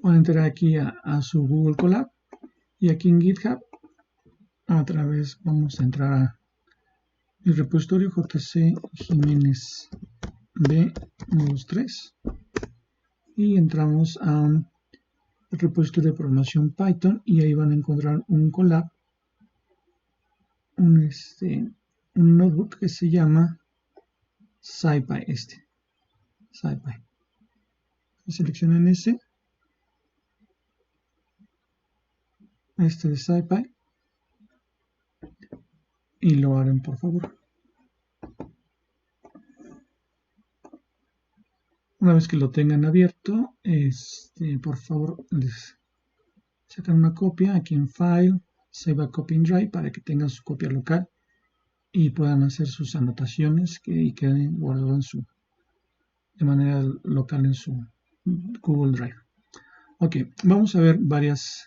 van a entrar aquí a su Google Colab y aquí en GitHub a través vamos a entrar a el repositorio JC Jiménez B-3 y entramos a el repositorio de programación Python y ahí van a encontrar un Colab, un notebook que se llama SciPy. SciPy. Seleccionen este de SciPy y lo abren, por favor. Una vez que lo tengan abierto, por favor les sacan una copia aquí en File, Save a Copy in Drive para que tengan su copia local y puedan hacer sus anotaciones y queden guardados de manera local en su Google Drive. Ok, vamos a ver varios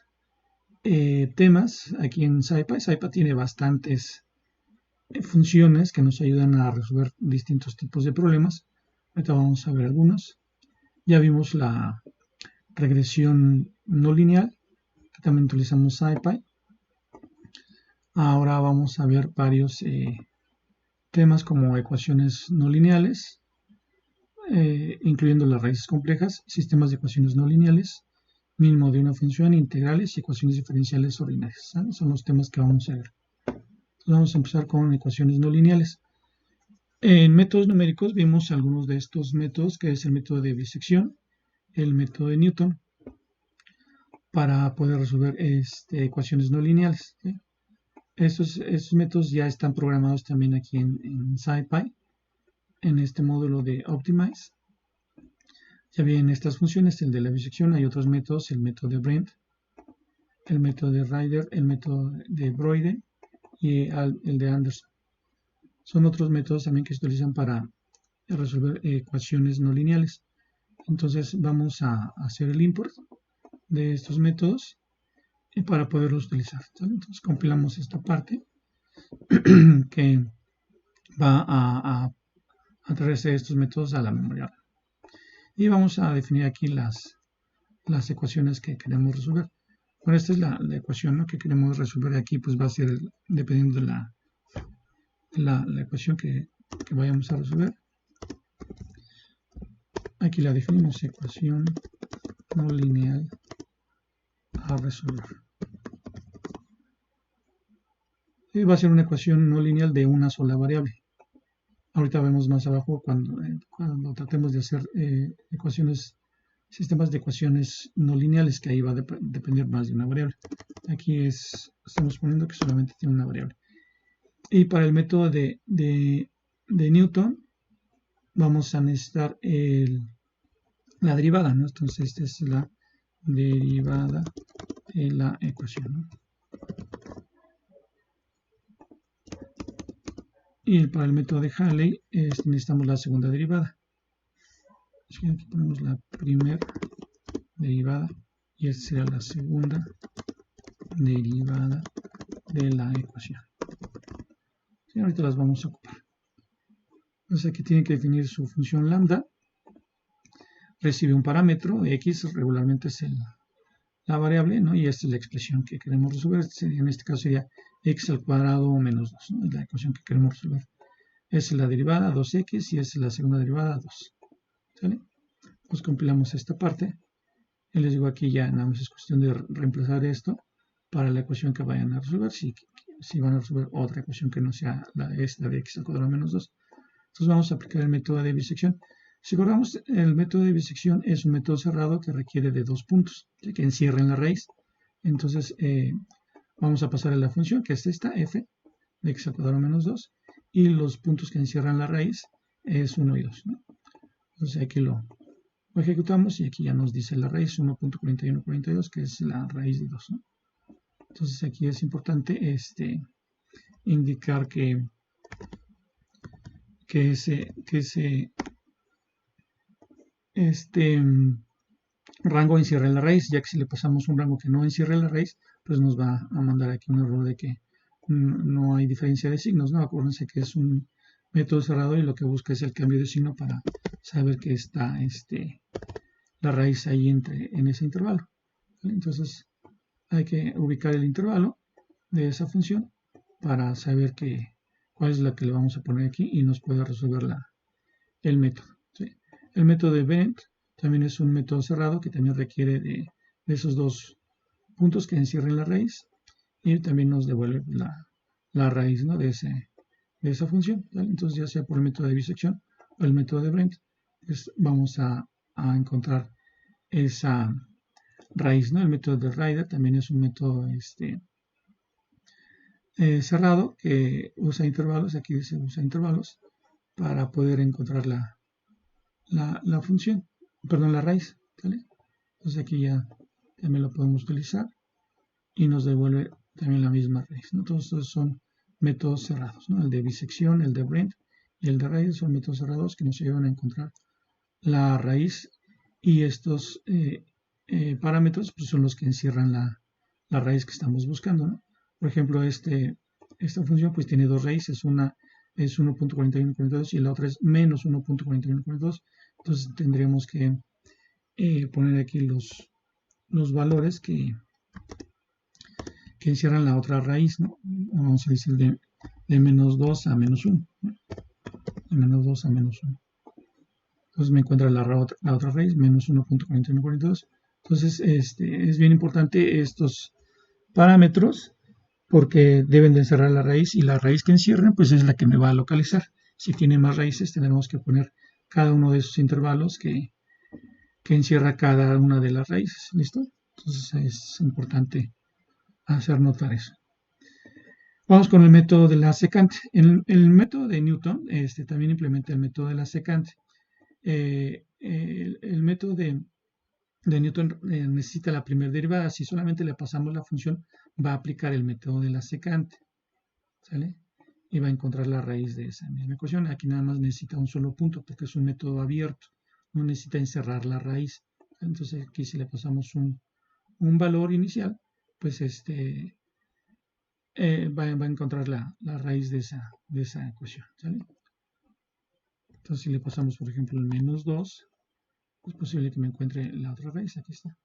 temas aquí en SciPy. SciPy tiene bastantes funciones que nos ayudan a resolver distintos tipos de problemas. Ahorita vamos a ver algunos. Ya vimos la regresión no lineal, que también utilizamos SciPy. Ahora vamos a ver varios temas como ecuaciones no lineales, incluyendo las raíces complejas, sistemas de ecuaciones no lineales, mínimo de una función, integrales y ecuaciones diferenciales ordinarias. ¿Sabes? Son los temas que vamos a ver. Entonces vamos a empezar con ecuaciones no lineales. En métodos numéricos vimos algunos de estos métodos, que es el método de bisección, el método de Newton, para poder resolver ecuaciones no lineales. ¿Sí? Estos métodos ya están programados también aquí en SciPy, en este módulo de Optimize. Ya vienen estas funciones, el de la bisección, hay otros métodos, el método de Brent, el método de Ryder, el método de Broide y el de Anderson. Son otros métodos también que se utilizan para resolver ecuaciones no lineales. Entonces vamos a hacer el import de estos métodos para poderlos utilizar. ¿Sale? Entonces compilamos esta parte que va a traerse estos métodos a la memoria. Y vamos a definir aquí las ecuaciones que queremos resolver. Bueno, esta es la ecuación, ¿no?, que queremos resolver aquí, pues va a ser dependiendo de la ecuación que vayamos a resolver. Aquí la definimos, ecuación no lineal a resolver. Y va a ser una ecuación no lineal de una sola variable. Ahorita vemos más abajo cuando tratemos de hacer sistemas de ecuaciones no lineales, que ahí va a depender más de una variable. Aquí estamos poniendo que solamente tiene una variable. Y para el método de Newton vamos a necesitar la derivada, ¿no? Entonces esta es la derivada de la ecuación, ¿no? Y para el método de Halley necesitamos la segunda derivada. Así que aquí ponemos la primera derivada y esta será la segunda derivada de la ecuación. Y ahorita las vamos a ocupar. Entonces aquí tiene que definir su función lambda. Recibe un parámetro, x regularmente es la variable, ¿no? Y esta es la expresión que queremos resolver. En este caso sería x al cuadrado menos 2, ¿no? Es la ecuación que queremos resolver. Esa es la derivada, 2x, y esa es la segunda derivada, 2. ¿Sale? Pues compilamos esta parte. Y les digo, aquí ya nada más es cuestión de reemplazar esto para la ecuación que vayan a resolver. Si van a resolver otra ecuación que no sea esta de x al cuadrado menos 2. Entonces vamos a aplicar el método de bisección. Si recordamos, el método de bisección es un método cerrado que requiere de dos puntos que encierren la raíz. Entonces vamos a pasar a la función, que es esta, f de x al cuadrado menos 2, y los puntos que encierran la raíz es 1 y 2, ¿no? Entonces aquí lo ejecutamos y aquí ya nos dice la raíz 1.4142, que es la raíz de 2, ¿no? Entonces aquí es importante indicar que ese rango encierra la raíz, ya que si le pasamos un rango que no encierra la raíz, pues nos va a mandar aquí un error de que no hay diferencia de signos, ¿no? Acuérdense que es un método cerrado y lo que busca es el cambio de signo para saber que está la raíz ahí en ese intervalo. ¿vale? Entonces hay que ubicar el intervalo de esa función para saber cuál es la que le vamos a poner aquí y nos puede resolver el método, ¿sí? El método de Venn también es un método cerrado que también requiere de esos dos puntos que encierren la raíz y también nos devuelve la raíz, ¿no? de esa función, ¿vale? Entonces ya sea por el método de bisección o el método de Brent, pues vamos a encontrar esa raíz, ¿no? El método de Ryder también es un método cerrado que usa intervalos, aquí se usa intervalos para poder encontrar la función, perdón, la raíz, ¿vale? Entonces aquí ya también lo podemos utilizar y nos devuelve también la misma raíz, ¿no? Todos estos son métodos cerrados, ¿no? El de bisección, el de Brent y el de raíz son métodos cerrados que nos ayudan a encontrar la raíz y estos parámetros pues, son los que encierran la raíz que estamos buscando, ¿no? Por ejemplo, esta función pues tiene dos raíces, una es 1.4142 y la otra es menos 1.4142, entonces tendríamos que poner aquí los valores que encierran la otra raíz, ¿no? Vamos a decir de menos 2 a menos 1, ¿no? De menos 2 a menos 1. Entonces me encuentra la otra raíz, menos 1.4142. Entonces es bien importante estos parámetros porque deben de encerrar la raíz y la raíz que encierren pues es la que me va a localizar. Si tiene más raíces tendremos que poner cada uno de esos intervalos que encierra cada una de las raíces. ¿Listo? Entonces es importante hacer notar eso. Vamos con el método de la secante. El método de Newton también implementa el método de la secante. El método de Newton necesita la primera derivada. Si solamente le pasamos la función, va a aplicar el método de la secante, ¿sale? Y va a encontrar la raíz de esa misma ecuación. Aquí nada más necesita un solo punto porque es un método abierto. No necesita encerrar la raíz. Entonces aquí si le pasamos un valor inicial, pues va a encontrar la raíz de esa ecuación, ¿sale? Entonces si le pasamos, por ejemplo, el menos 2, es posible que me encuentre la otra raíz, aquí está.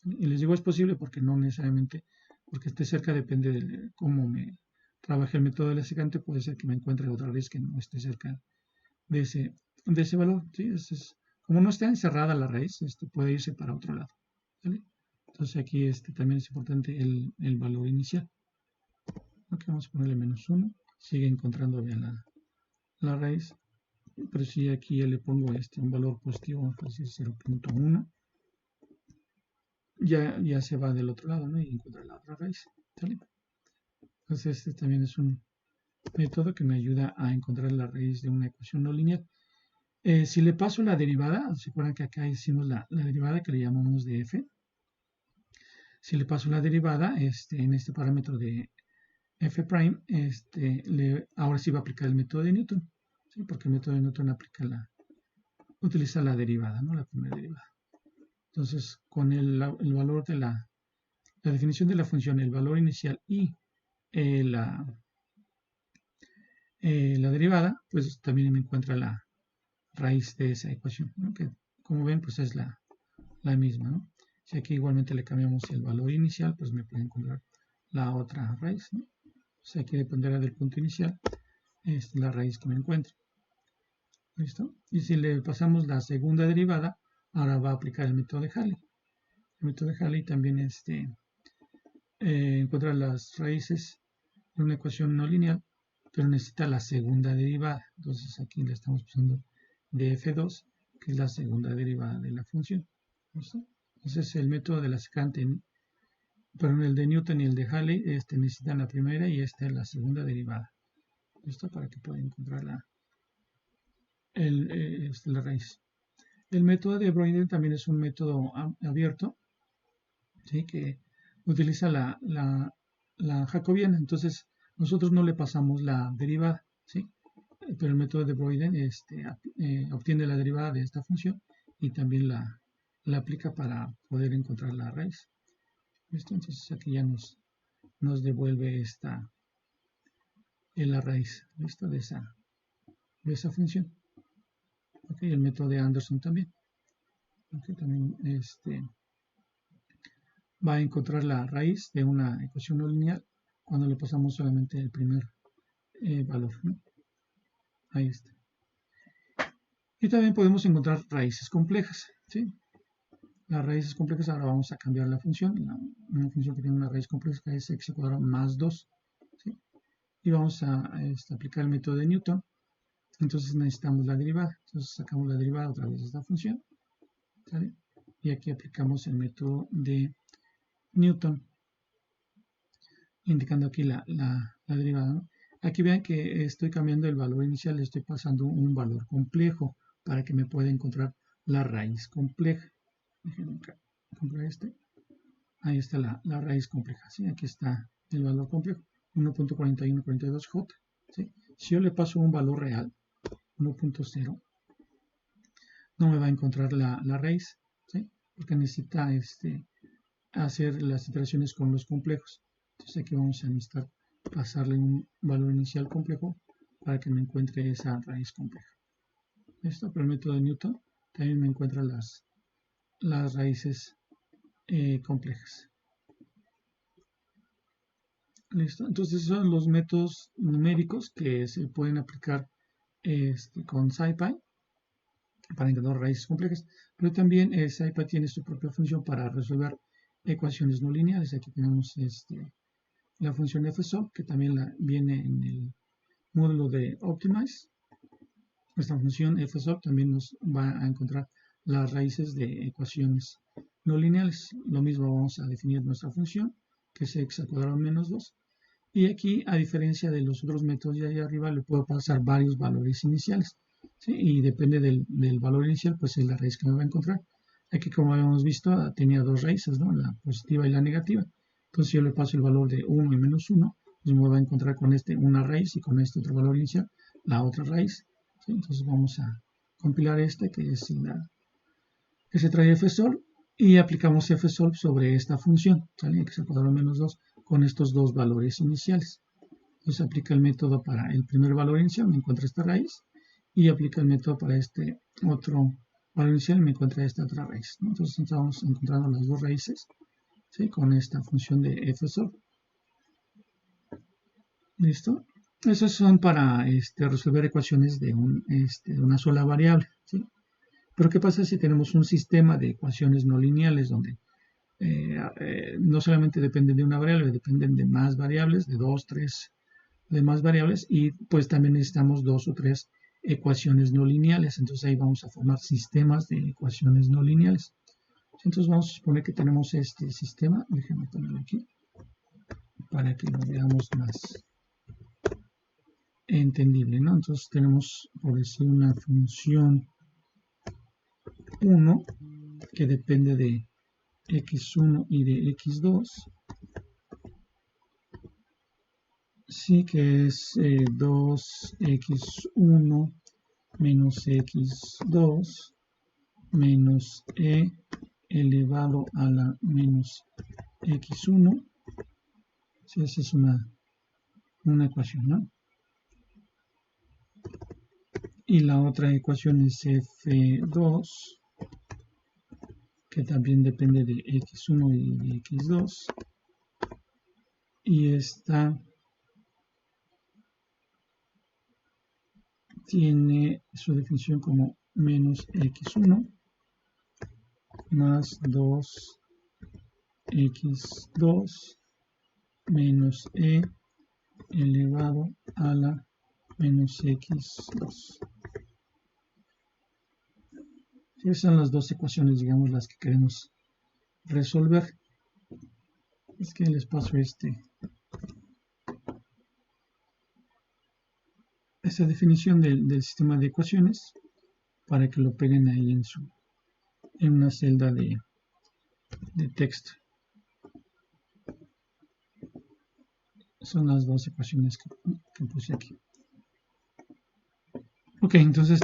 Y les digo es posible porque no necesariamente, porque esté cerca depende de cómo me trabaje el método de la secante, puede ser que me encuentre otra raíz que no esté cerca de ese valor, ¿sí? Como no está encerrada la raíz, puede irse para otro lado, ¿vale? Entonces aquí también es importante el valor inicial. Ok, vamos a ponerle menos 1, sigue encontrando bien la raíz, pero si aquí ya le pongo un valor positivo, vamos a decir 0.1, ya se va del otro lado, ¿no? Y encuentra la otra raíz, ¿sale? Entonces este también es un método que me ayuda a encontrar la raíz de una ecuación no lineal. Si le paso la derivada, ¿se acuerdan que acá hicimos la derivada que le llamamos de f? Si le paso la derivada en este parámetro de f', ahora sí va a aplicar el método de Newton, ¿sí? Porque el método de Newton utiliza la derivada, ¿no? La primera derivada. Entonces, con el valor de la definición de la función, el valor inicial y la derivada, pues también me encuentra la raíz de esa ecuación, ¿no? Que como ven, pues es la misma, ¿no? Si aquí igualmente le cambiamos el valor inicial, pues me puede encontrar la otra raíz, ¿no? O sea, aquí dependerá del punto inicial, la raíz que me encuentre. ¿Listo? Y si le pasamos la segunda derivada, ahora va a aplicar el método de Halley. El método de Halley también encuentra las raíces de una ecuación no lineal, pero necesita la segunda derivada. Entonces aquí le estamos pasando de f2, que es la segunda derivada de la función. ¿Listo? Entonces el método de la secante, pero el de Newton y el de Halley necesitan la primera y esta es la segunda derivada. ¿Listo? Para que pueda encontrar la raíz. El método de Broyden también es un método abierto, ¿sí? Que utiliza la jacobiana. Entonces nosotros no le pasamos la derivada, ¿sí? Pero el método de Broyden obtiene la derivada de esta función y también la aplica para poder encontrar la raíz. ¿Listo? Entonces aquí ya nos devuelve la raíz, ¿listo? De esa función. Okay, el método de Anderson también. Okay, también va a encontrar la raíz de una ecuación no lineal cuando le pasamos solamente el primer valor, ¿no? Ahí está. Y también podemos encontrar raíces complejas, ¿sí? Las raíces complejas, ahora vamos a cambiar la función. Una función que tiene una raíz compleja es x cuadrado más 2, ¿sí? Y vamos a aplicar el método de Newton. Entonces necesitamos la derivada. Entonces sacamos la derivada otra vez de esta función, ¿sale? Y aquí aplicamos el método de Newton, indicando aquí la derivada, ¿no? Aquí vean que estoy cambiando el valor inicial, le estoy pasando un valor complejo para que me pueda encontrar la raíz compleja. Déjenme comprar este. Ahí está la raíz compleja, ¿sí? Aquí está el valor complejo, 1.4142J, ¿sí? Si yo le paso un valor real, 1.0, no me va a encontrar la raíz, ¿sí? Porque necesita hacer las iteraciones con los complejos. Entonces aquí vamos a necesitar pasarle un valor inicial complejo para que me encuentre esa raíz compleja. Esto, por el método de Newton, también me encuentra las raíces complejas. Listo. Entonces son los métodos numéricos que se pueden aplicar con SciPy para encontrar raíces complejas, pero también SciPy tiene su propia función para resolver ecuaciones no lineales. Aquí tenemos la función fsolve, que también viene en el módulo de Optimize. Esta función fsolve también nos va a encontrar las raíces de ecuaciones no lineales. Lo mismo vamos a definir nuestra función, que es x al cuadrado menos 2. Y aquí, a diferencia de los otros métodos de ahí arriba, le puedo pasar varios valores iniciales, ¿sí? Y depende del valor inicial, pues es la raíz que me va a encontrar. Aquí, como habíamos visto, tenía dos raíces, ¿no? La positiva y la negativa. Entonces, yo le paso el valor de 1 y menos 1, pues me va a encontrar con una raíz y con este otro valor inicial, la otra raíz, ¿sí? Entonces, vamos a compilar que es que se trae fsolve, y aplicamos fsolve sobre esta función, ¿sale? Que es el cuadrado menos 2 con estos dos valores iniciales. Entonces aplica el método para el primer valor inicial, me encuentra esta raíz, y aplica el método para este otro valor inicial, me encuentra esta otra raíz, ¿no? Entonces estamos encontrando las dos raíces, ¿sí? Con esta función de fsolve. ¿Listo? Esos son para resolver ecuaciones de una sola variable, ¿sí? Pero ¿qué pasa si tenemos un sistema de ecuaciones no lineales donde no solamente dependen de una variable, dependen de más variables, de 2, 3 de más variables, y pues también necesitamos 2 o 3 ecuaciones no lineales? Entonces ahí vamos a formar sistemas de ecuaciones no lineales. Entonces vamos a suponer que tenemos este sistema, déjenme ponerlo aquí para que lo veamos más entendible, ¿no? Entonces tenemos, por decir, una función 1 que depende de x1 y de x2, sí, que es 2x1 menos x2 menos e elevado a la menos x1. Sí, esa es una ecuación, ¿no? Y la otra ecuación es f2, que también depende de x1 y de x2. Y esta tiene su definición como menos x1 más 2x2 menos e elevado a la menos x2. Esas son las dos ecuaciones, digamos, las que queremos resolver. Es que les paso esta definición del sistema de ecuaciones para que lo peguen ahí en una celda de texto. Son las dos ecuaciones que puse aquí. Ok, entonces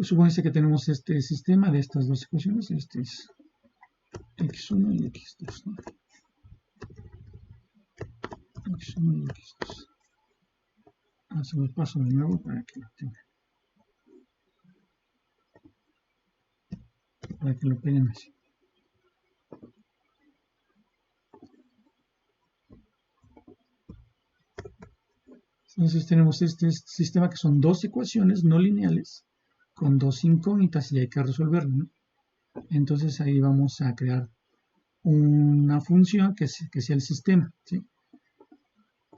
supónese que tenemos este sistema de estas dos ecuaciones. Este es x1 y x2, ¿no? x1 y x2. Se los paso de nuevo para que lo tengan. Para que lo peguen así. Entonces tenemos este sistema que son dos ecuaciones no lineales con dos incógnitas y hay que resolverlo, ¿no? Entonces ahí vamos a crear una función que sea el sistema, ¿sí?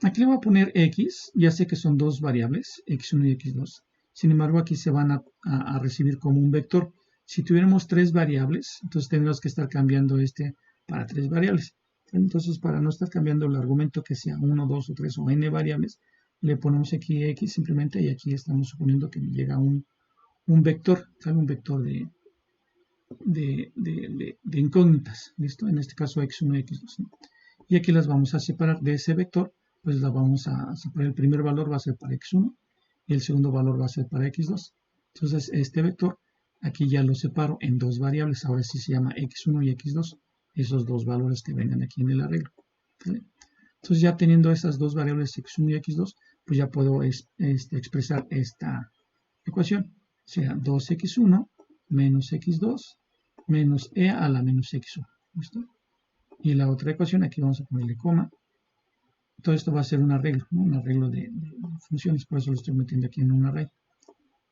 Aquí le voy a poner x, ya sé que son dos variables, x1 y x2. Sin embargo, aquí se van a recibir como un vector. Si tuviéramos tres variables, entonces tendríamos que estar cambiando este para tres variables. Entonces, para no estar cambiando el argumento que sea 1, 2 o 3 o n variables, le ponemos aquí x simplemente y aquí estamos suponiendo que me llega un vector, ¿sale? Un vector de incógnitas, ¿listo? En este caso x1 y x2, ¿no? Y aquí las vamos a separar de ese vector, pues las vamos a separar. El primer valor va a ser para x1 y el segundo valor va a ser para x2. Entonces este vector aquí ya lo separo en dos variables, ahora sí se llama x1 y x2, esos dos valores que vengan aquí en el arreglo, ¿vale? Entonces ya teniendo esas dos variables x1 y x2, pues ya puedo expresar esta ecuación, sea 2x1 menos x2 menos e a la menos x1, ¿listo? Y la otra ecuación, aquí vamos a ponerle coma. Todo esto va a ser un arreglo, ¿no? Un arreglo de funciones, por eso lo estoy metiendo aquí en un arreglo.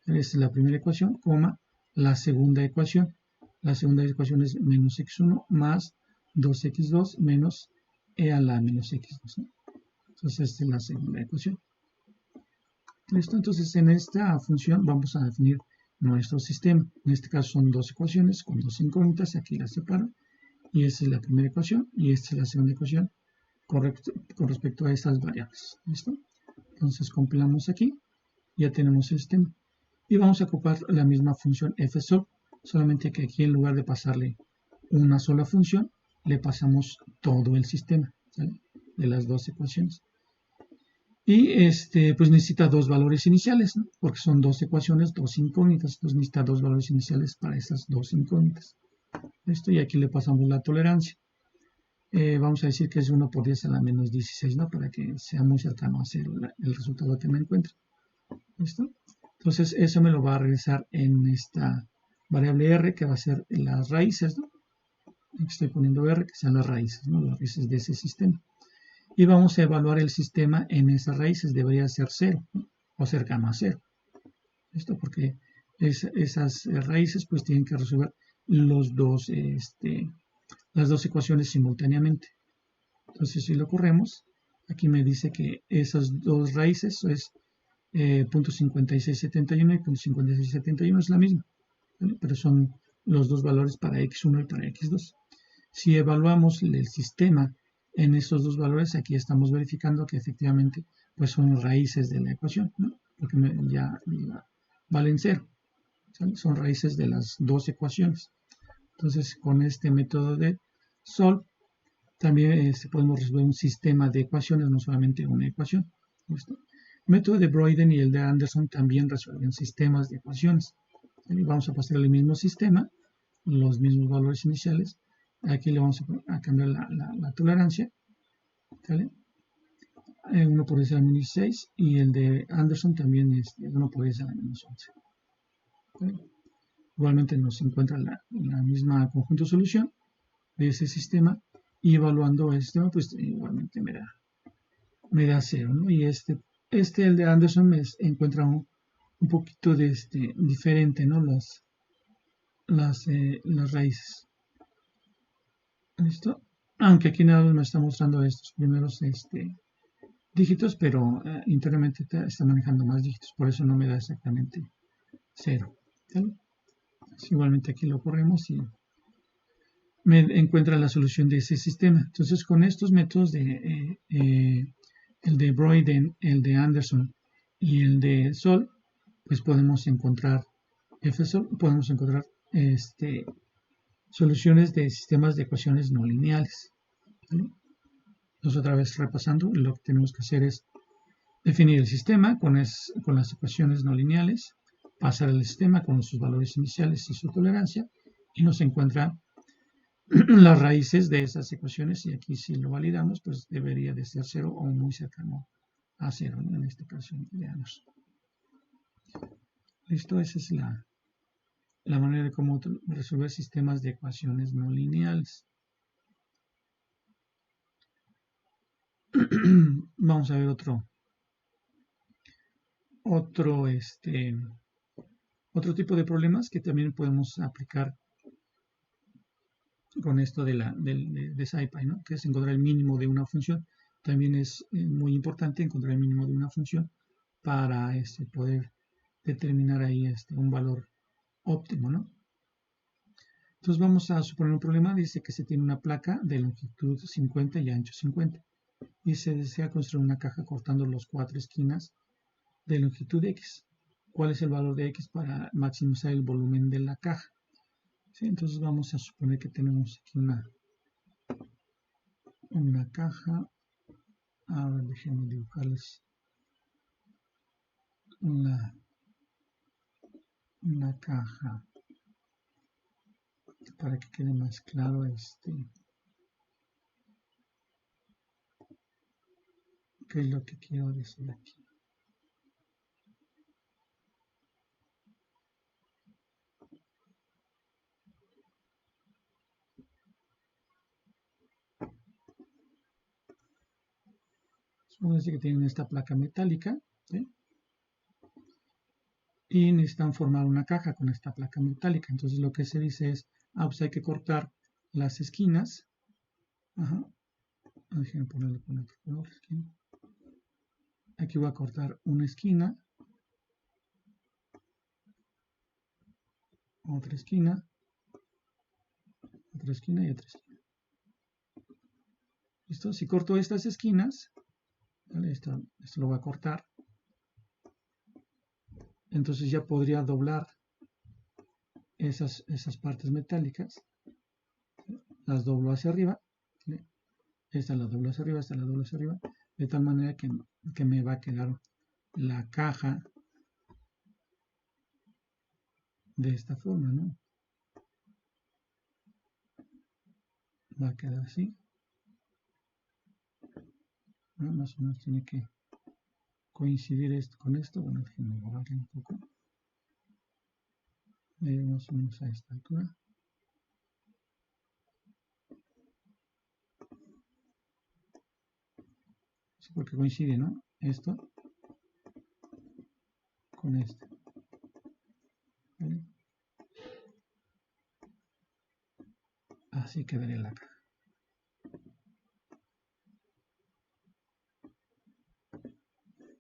Esta es la primera ecuación, coma, la segunda ecuación. La segunda ecuación es menos x1 más 2x2 menos e a la menos x2, ¿no? Entonces esta es la segunda ecuación. ¿Listo? Entonces en esta función vamos a definir nuestro sistema. En este caso son dos ecuaciones con dos incógnitas, aquí las separo. Y esta es la primera ecuación y esta es la segunda ecuación con respecto a estas variables. ¿Listo? Entonces compilamos aquí, ya tenemos el sistema. Y vamos a ocupar la misma función fsolve, solamente que aquí en lugar de pasarle una sola función, le pasamos todo el sistema, ¿sale? De las dos ecuaciones. Y pues necesita dos valores iniciales, ¿no? Porque son dos ecuaciones, dos incógnitas, entonces necesita dos valores iniciales para esas dos incógnitas. ¿Listo? Y aquí le pasamos la tolerancia. Vamos a decir que es 1 por 10 a la menos 16, ¿no? Para que sea muy cercano a 0 el resultado que me encuentre. ¿Listo? Entonces eso me lo va a regresar en esta variable r, que va a ser las raíces, ¿no? Aquí estoy poniendo r, que sean las raíces, ¿no? Las raíces de ese sistema. Y vamos a evaluar el sistema en esas raíces, debería ser 0, ¿no? O cercano a 0. ¿Listo? Porque esas raíces pues tienen que resolver los dos, las dos ecuaciones simultáneamente. Entonces si lo corremos, aquí me dice que esas dos raíces es .5671 y .5671 es la misma, ¿vale? Pero son los dos valores para x1 y para x2. Si evaluamos el sistema en esos dos valores, aquí estamos verificando que efectivamente pues son raíces de la ecuación, ¿no? Porque ya valen 0, ¿sale? Son raíces de las dos ecuaciones. Entonces con este método de solve también podemos resolver un sistema de ecuaciones, no solamente una ecuación. ¿Listo? El método de Broyden y el de Anderson también resuelven sistemas de ecuaciones. ¿Vale? Vamos a pasar el mismo sistema, los mismos valores iniciales. Aquí le vamos a cambiar la tolerancia. ¿Vale? 1 por 10 a la menos 16 y el de Anderson también es 1 por 10 a la menos 11. ¿Vale? Igualmente nos encuentra la misma conjunto de solución de ese sistema y evaluando el sistema pues igualmente me da 0, ¿no? Y el de Anderson me encuentra un poquito de diferente, ¿no? Las raíces. ¿Listo? Aunque aquí nada más me está mostrando estos primeros dígitos, pero internamente está manejando más dígitos, por eso no me da exactamente 0. ¿Vale? Igualmente aquí lo corremos y me encuentra la solución de ese sistema. Entonces con estos métodos el de Broyden, el de Anderson y el de Sol, pues podemos encontrar podemos encontrar soluciones de sistemas de ecuaciones no lineales, ¿vale? Entonces otra vez repasando, lo que tenemos que hacer es definir el sistema con las ecuaciones no lineales, pasar el sistema con sus valores iniciales y su tolerancia, y nos encuentra las raíces de esas ecuaciones, y aquí si lo validamos, pues debería de ser 0 o muy cercano a 0, ¿no? En este caso, veamos. Listo, esa es la manera de cómo resolver sistemas de ecuaciones no lineales. Vamos a ver otro otro, otro tipo de problemas que también podemos aplicar con esto de SciPy, ¿no? Que es encontrar el mínimo de una función. También es muy importante encontrar el mínimo de una función para poder determinar ahí un valor óptimo, ¿no? Entonces vamos a suponer un problema. Dice que se tiene una placa de longitud 50 y ancho 50 y se desea construir una caja cortando las 4 esquinas de longitud X. ¿Cuál es el valor de X para maximizar el volumen de la caja? ¿Sí? Entonces vamos a suponer que tenemos aquí una caja. Ahora déjenme dibujarles una caja para que quede más claro qué es lo que quiero decir aquí. Vamos a decir que tienen esta placa metálica, ¿sí? Y necesitan formar una caja con esta placa metálica. Entonces lo que se dice es, pues hay que cortar las esquinas. Ajá. Déjenme ponerle por otra esquina. Aquí voy a cortar una esquina, otra esquina, otra esquina y otra esquina. ¿Listo? Si corto estas esquinas, ¿vale? Esto lo voy a cortar. Entonces ya podría doblar esas partes metálicas. Las doblo hacia arriba. ¿Sí? Esta la doblo hacia arriba, esta la doblo hacia arriba. De tal manera que me va a quedar la caja de esta forma, ¿no? Va a quedar así. ¿No? Más o menos tiene que coincidir esto con esto. Bueno, déjenme borrarle un poco. Más o menos a esta altura. Sí, porque coincide, ¿no? Esto con esto. ¿Vale? Así quedaría la caja.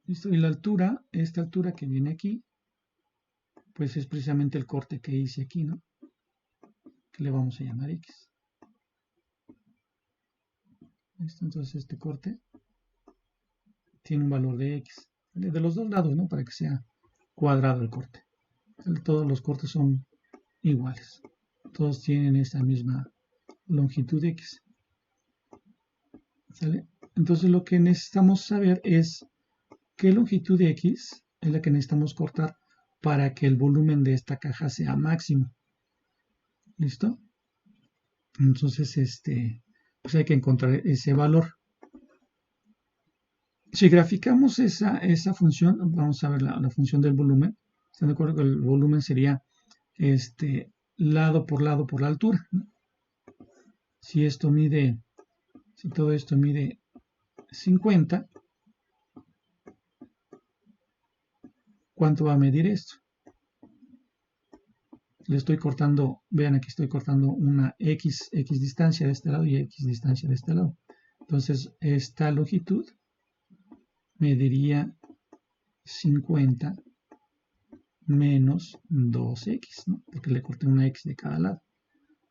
Listo, y la altura, esta altura que viene aquí, pues es precisamente el corte que hice aquí, ¿no? Que le vamos a llamar X. ¿Listo? Entonces este corte tiene un valor de X, ¿vale? De los dos lados, ¿no? Para que sea cuadrado el corte. ¿Vale? Todos los cortes son iguales. Todos tienen esta misma longitud X. ¿Sale? Entonces lo que necesitamos saber es qué longitud de X es la que necesitamos cortar para que el volumen de esta caja sea máximo. ¿Listo? Entonces, pues hay que encontrar ese valor. Si graficamos esa función, vamos a ver la función del volumen. ¿Están de acuerdo que el volumen sería lado por lado por la altura, ¿no? Si todo esto mide 50, ¿cuánto va a medir esto? Le estoy cortando, vean aquí estoy cortando una X distancia de este lado y X distancia de este lado. Entonces esta longitud mediría 50 menos 2X, ¿no? Porque le corté una X de cada lado.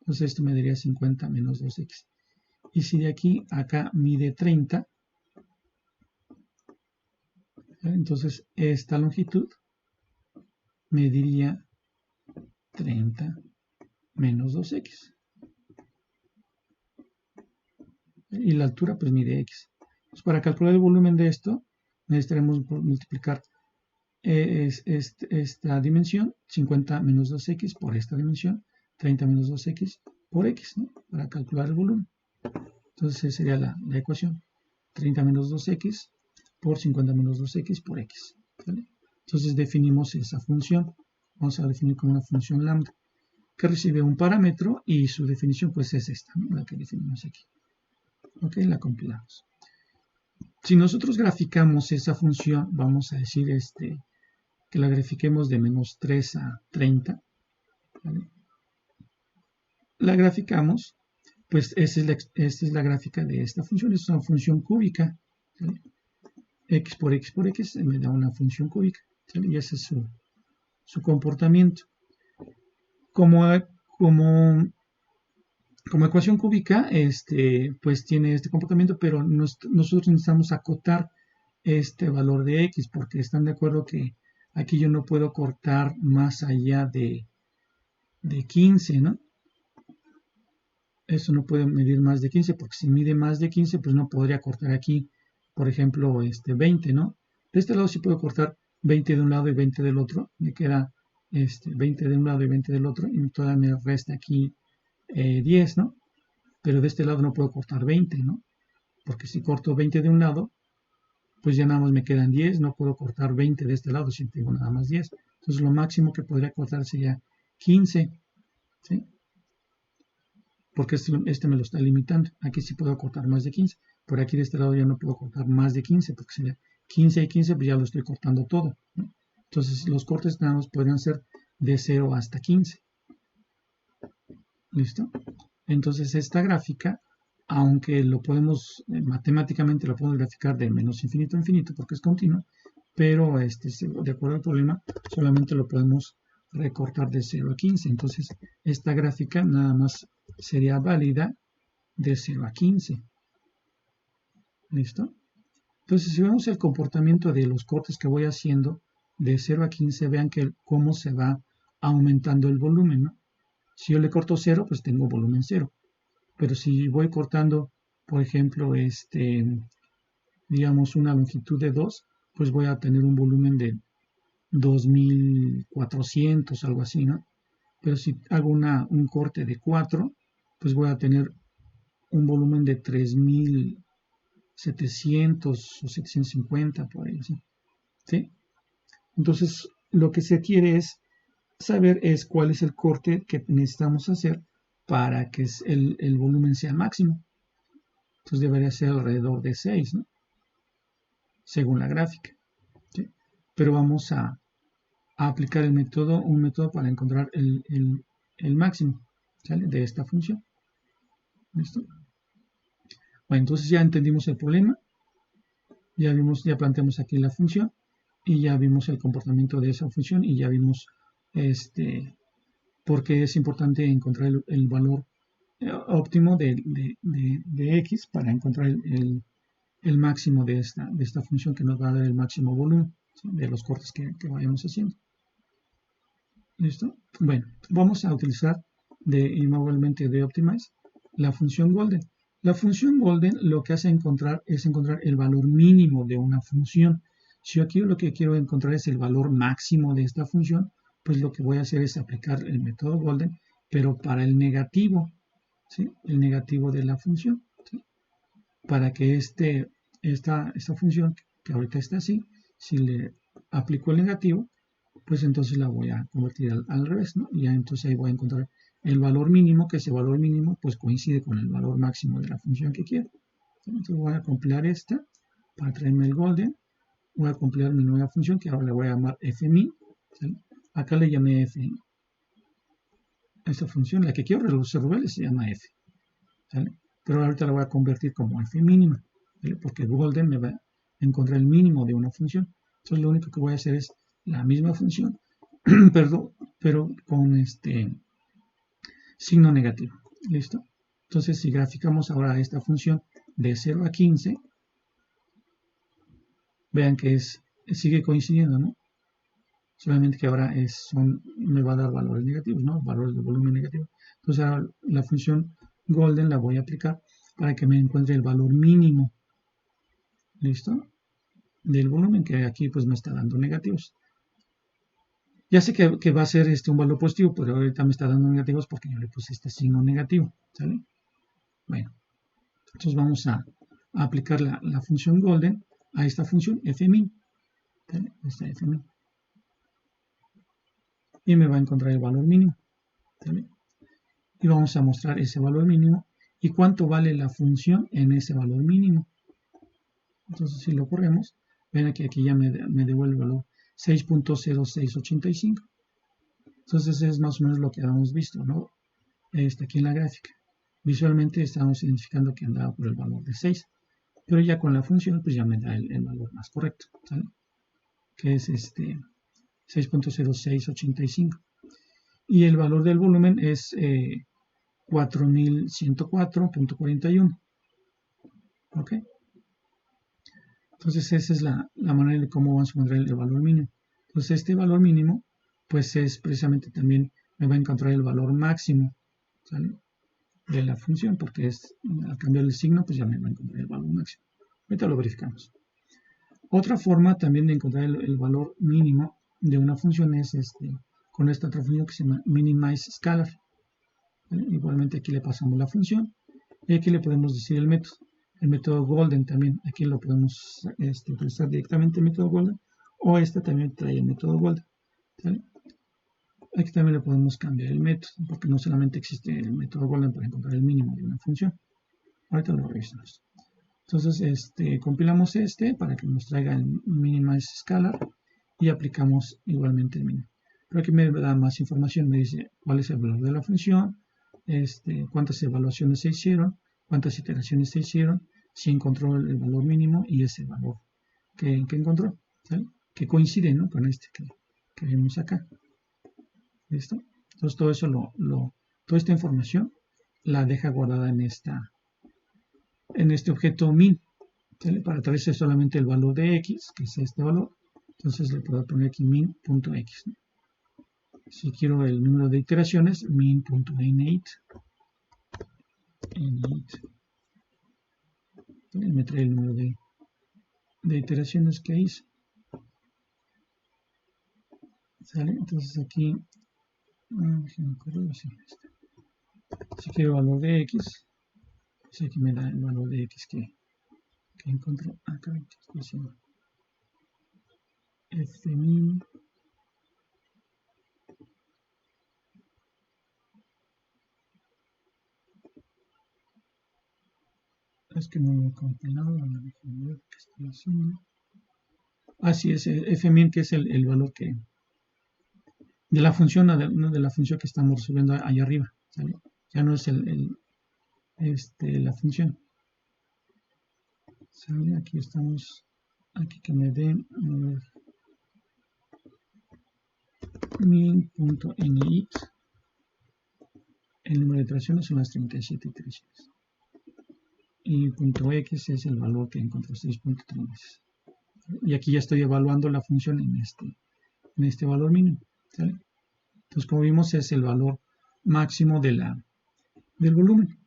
Entonces esto mediría 50 menos 2X. Y si de aquí a acá mide 30, entonces esta longitud mediría 30 menos 2X. Y la altura pues mide X. Entonces, para calcular el volumen de esto, necesitaremos multiplicar esta dimensión, 50 menos 2X por esta dimensión, 30 menos 2X por X, ¿no? Para calcular el volumen. Entonces esa sería la ecuación. 30 menos 2X por 50 menos 2X por X. ¿Vale? Entonces definimos esa función. Vamos a definir como una función lambda que recibe un parámetro y su definición pues es esta, ¿no? La que definimos aquí. Ok, la compilamos. Si nosotros graficamos esa función, vamos a decir que la grafiquemos de menos 3 a 30. ¿Vale? La graficamos, pues esta es la gráfica de esta función, es una función cúbica. ¿Vale? X por X por X me da una función cúbica. ¿Vale? Y ese es su comportamiento. Como ecuación cúbica, pues tiene este comportamiento, pero nosotros necesitamos acotar este valor de X, porque están de acuerdo que aquí yo no puedo cortar más allá de 15, ¿no? Eso no puede medir más de 15, porque si mide más de 15, pues no podría cortar aquí, por ejemplo, 20, ¿no? De este lado sí puedo cortar 20 de un lado y 20 del otro, me queda 20 de un lado y 20 del otro, y todavía me resta aquí 10, ¿no? Pero de este lado no puedo cortar 20, ¿no? Porque si corto 20 de un lado, pues ya nada más me quedan 10, no puedo cortar 20 de este lado si tengo nada más 10. Entonces lo máximo que podría cortar sería 15, ¿sí? Porque este me lo está limitando. Aquí sí puedo cortar más de 15. Por aquí de este lado ya no puedo cortar más de 15, porque sería 15 y 15, pues ya lo estoy cortando todo, ¿no? Entonces los cortes nada más podrían ser de 0 hasta 15. ¿Listo? Entonces esta gráfica, aunque lo podemos, matemáticamente lo podemos graficar de menos infinito a infinito, porque es continuo, pero de acuerdo al problema, solamente lo podemos recortar de 0 a 15. Entonces esta gráfica nada más sería válida de 0 a 15. ¿Listo? Entonces, si vemos el comportamiento de los cortes que voy haciendo de 0 a 15, vean que cómo se va aumentando el volumen, ¿no? Si yo le corto 0, pues tengo volumen 0. Pero si voy cortando, por ejemplo, digamos una longitud de 2, pues voy a tener un volumen de 2400, algo así, ¿no? Pero si hago un corte de 4, pues voy a tener un volumen de 3700 o 750, por ahí, ¿sí? ¿Sí? Entonces, lo que se quiere es saber cuál es el corte que necesitamos hacer para que el volumen sea máximo. Entonces debería ser alrededor de 6, ¿no? Según la gráfica, ¿sí? Pero vamos a aplicar un método para encontrar el máximo, ¿sale? De esta función. ¿Listo? Bueno, entonces ya entendimos el problema, ya planteamos aquí la función y ya vimos el comportamiento de esa función y ya vimos por qué es importante encontrar el valor óptimo de X para encontrar el máximo de esta función que nos va a dar el máximo volumen, ¿sí? De los cortes que vayamos haciendo. ¿Listo? Bueno, vamos a utilizar igualmente de Optimize la función Golden. La función Golden lo que hace es encontrar el valor mínimo de una función. Si aquí lo que quiero encontrar es el valor máximo de esta función, pues lo que voy a hacer es aplicar el método Golden, pero para el negativo, ¿sí? El negativo de la función, ¿sí? Para que esta función, que ahorita está así, si le aplico el negativo, pues entonces la voy a convertir al revés, ¿no? Y ya entonces ahí voy a encontrar el valor mínimo, que ese valor mínimo pues coincide con el valor máximo de la función que quiero. Entonces voy a compilar esta para traerme el golden. Voy a compilar mi nueva función, que ahora le voy a llamar fmin, ¿sí? Acá le llamé f. Esta función, la que quiero resolver, se llama f, ¿sale? Pero ahorita la voy a convertir como f mínima, ¿vale? Porque golden me va a encontrar el mínimo de una función. Entonces lo único que voy a hacer es la misma función, pero con signo negativo. ¿Listo? Entonces, si graficamos ahora esta función de 0 a 15, vean que sigue coincidiendo, ¿no? Solamente que ahora me va a dar valores negativos, ¿no? Valores de volumen negativo. Entonces, ahora la función golden la voy a aplicar para que me encuentre el valor mínimo. ¿Listo? Del volumen, que aquí pues me está dando negativos. Ya sé que va a ser un valor positivo, pero ahorita me está dando negativos porque yo le puse este signo negativo, ¿sale? Bueno, entonces vamos a aplicar la función golden a esta función fmin, ¿sale? Esta fmin. Y me va a encontrar el valor mínimo, ¿sale? Y vamos a mostrar ese valor mínimo y cuánto vale la función en ese valor mínimo. Entonces si lo corremos, ven aquí ya me devuelve el valor 6.0685. Entonces es más o menos lo que habíamos visto, ¿no? Aquí en la gráfica. Visualmente estamos identificando que andaba por el valor de 6, pero ya con la función pues ya me da el valor más correcto, ¿sale? Que es 6.0685. Y el valor del volumen es 4104.41. ¿Ok? Entonces esa es la manera de cómo vamos a encontrar el valor mínimo. Entonces este valor mínimo pues es precisamente también me va a encontrar el valor máximo, ¿sale? De la función, porque al cambiar el signo pues ya me va a encontrar el valor máximo. Ahorita lo verificamos. Otra forma también de encontrar el valor mínimo de una función es con esta otra función que se llama minimize scalar. ¿Vale? Igualmente aquí le pasamos la función y aquí le podemos decir el método. El método Golden también, aquí lo podemos utilizar directamente el método Golden, o también trae el método Golden, ¿vale? Aquí también le podemos cambiar el método, porque no solamente existe el método Golden para encontrar el mínimo de una función. Ahorita lo revisamos. Entonces, compilamos para que nos traiga el minimize scalar y aplicamos igualmente el mínimo. Pero aquí me da más información, me dice cuál es el valor de la función, cuántas evaluaciones se hicieron, cuántas iteraciones se hicieron, si encontró el valor mínimo y ese valor que encontró, ¿sale? Que coincide, ¿no? Con que vimos acá. ¿Listo? Entonces todo eso toda esta información la deja guardada en este objeto min, ¿sale? Para traerse solamente el valor de x, que es este valor. Entonces le puedo poner aquí min.x, ¿no? Si quiero el número de iteraciones, min.init. Me trae el número de iteraciones que hice. ¿Sale? Entonces aquí, si quiero el valor de x, pues aquí me da el valor de x que encontró. Acá estoy diciendo fmin. Es que no lo he compilado, déjenme ver qué estoy haciendo. Así es, fmin, que es el valor de la función, de la función que estamos resolviendo ahí arriba, ¿sale? Ya no es la función. ¿Sale? Aquí estamos, aquí que me den min.init. El número de iteraciones son las 37 iteraciones. Y .x es el valor que encontró, 6.3. Y aquí ya estoy evaluando la función en este valor mínimo, ¿sale? Entonces, como vimos, es el valor máximo del volumen.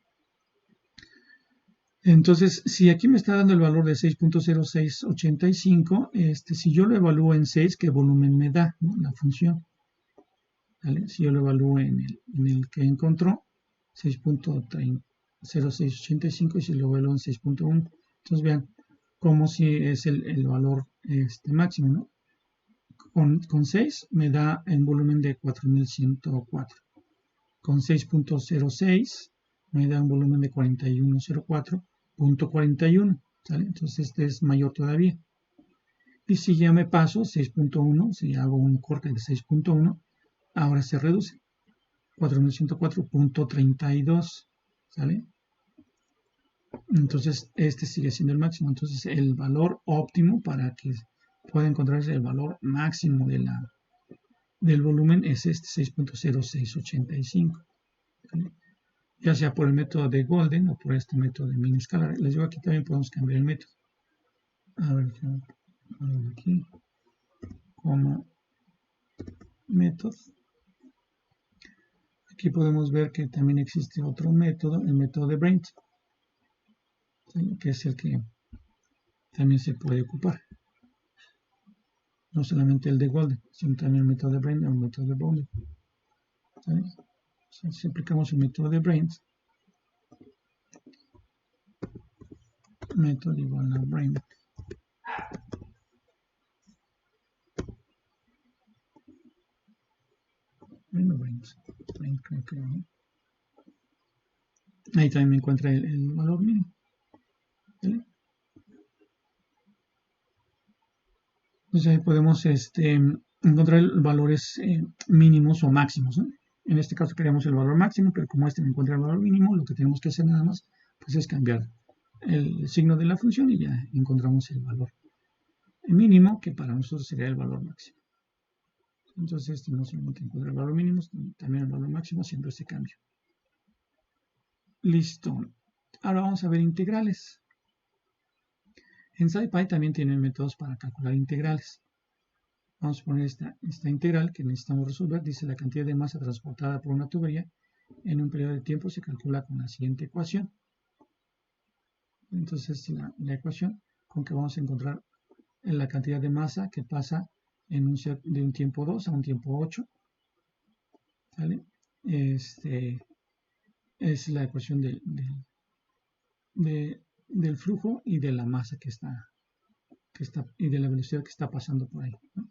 Entonces, si aquí me está dando el valor de 6.0685, si yo lo evalúo en 6, ¿qué volumen me da, ¿no? La función? ¿Vale? Si yo lo evalúo en el que encontró, 6.0685, y si lo evalúo en 6.1, entonces vean como si es el valor máximo, ¿no? Con 6 me da en volumen de 4104. Con 6.06 me da un volumen de 4104.41, ¿sale? Entonces este es mayor todavía. Y si ya me paso 6.1, si hago un corte de 6.1, ahora se reduce. 4104.32, ¿sale? Entonces este sigue siendo el máximo. Entonces el valor óptimo para que pueda encontrarse el valor máximo del volumen es 6.0685, ¿vale? Ya sea por el método de Golden o por este método de min scalar. Les digo, aquí también podemos cambiar el método. A ver, aquí como método. Aquí podemos ver que también existe otro método, el método de Brent, ¿sí? Que es el que también se puede ocupar. No solamente el de Golden, sino también el método de Brent o el método de Golden. ¿Sí? Si aplicamos el método de Brent, método igual a Brent. Brent creo que, ¿no? Ahí también me encuentra el valor mínimo, ¿vale? Entonces ahí podemos encontrar valores mínimos o máximos, ¿no? En este caso queremos el valor máximo, pero como no encuentra el valor mínimo, lo que tenemos que hacer nada más pues es cambiar el signo de la función y ya encontramos el valor mínimo, que para nosotros sería el valor máximo. Entonces no solamente encuentra el valor mínimo, también el valor máximo haciendo este cambio. Listo. Ahora vamos a ver integrales. En SciPy también tienen métodos para calcular integrales. Vamos a poner esta integral que necesitamos resolver. Dice la cantidad de masa transportada por una tubería en un periodo de tiempo se calcula con la siguiente ecuación. Entonces la ecuación con que vamos a encontrar la cantidad de masa que pasa de un tiempo 2 a un tiempo 8. ¿Vale? Es la ecuación del flujo y de la masa que está y de la velocidad que está pasando por ahí, ¿no?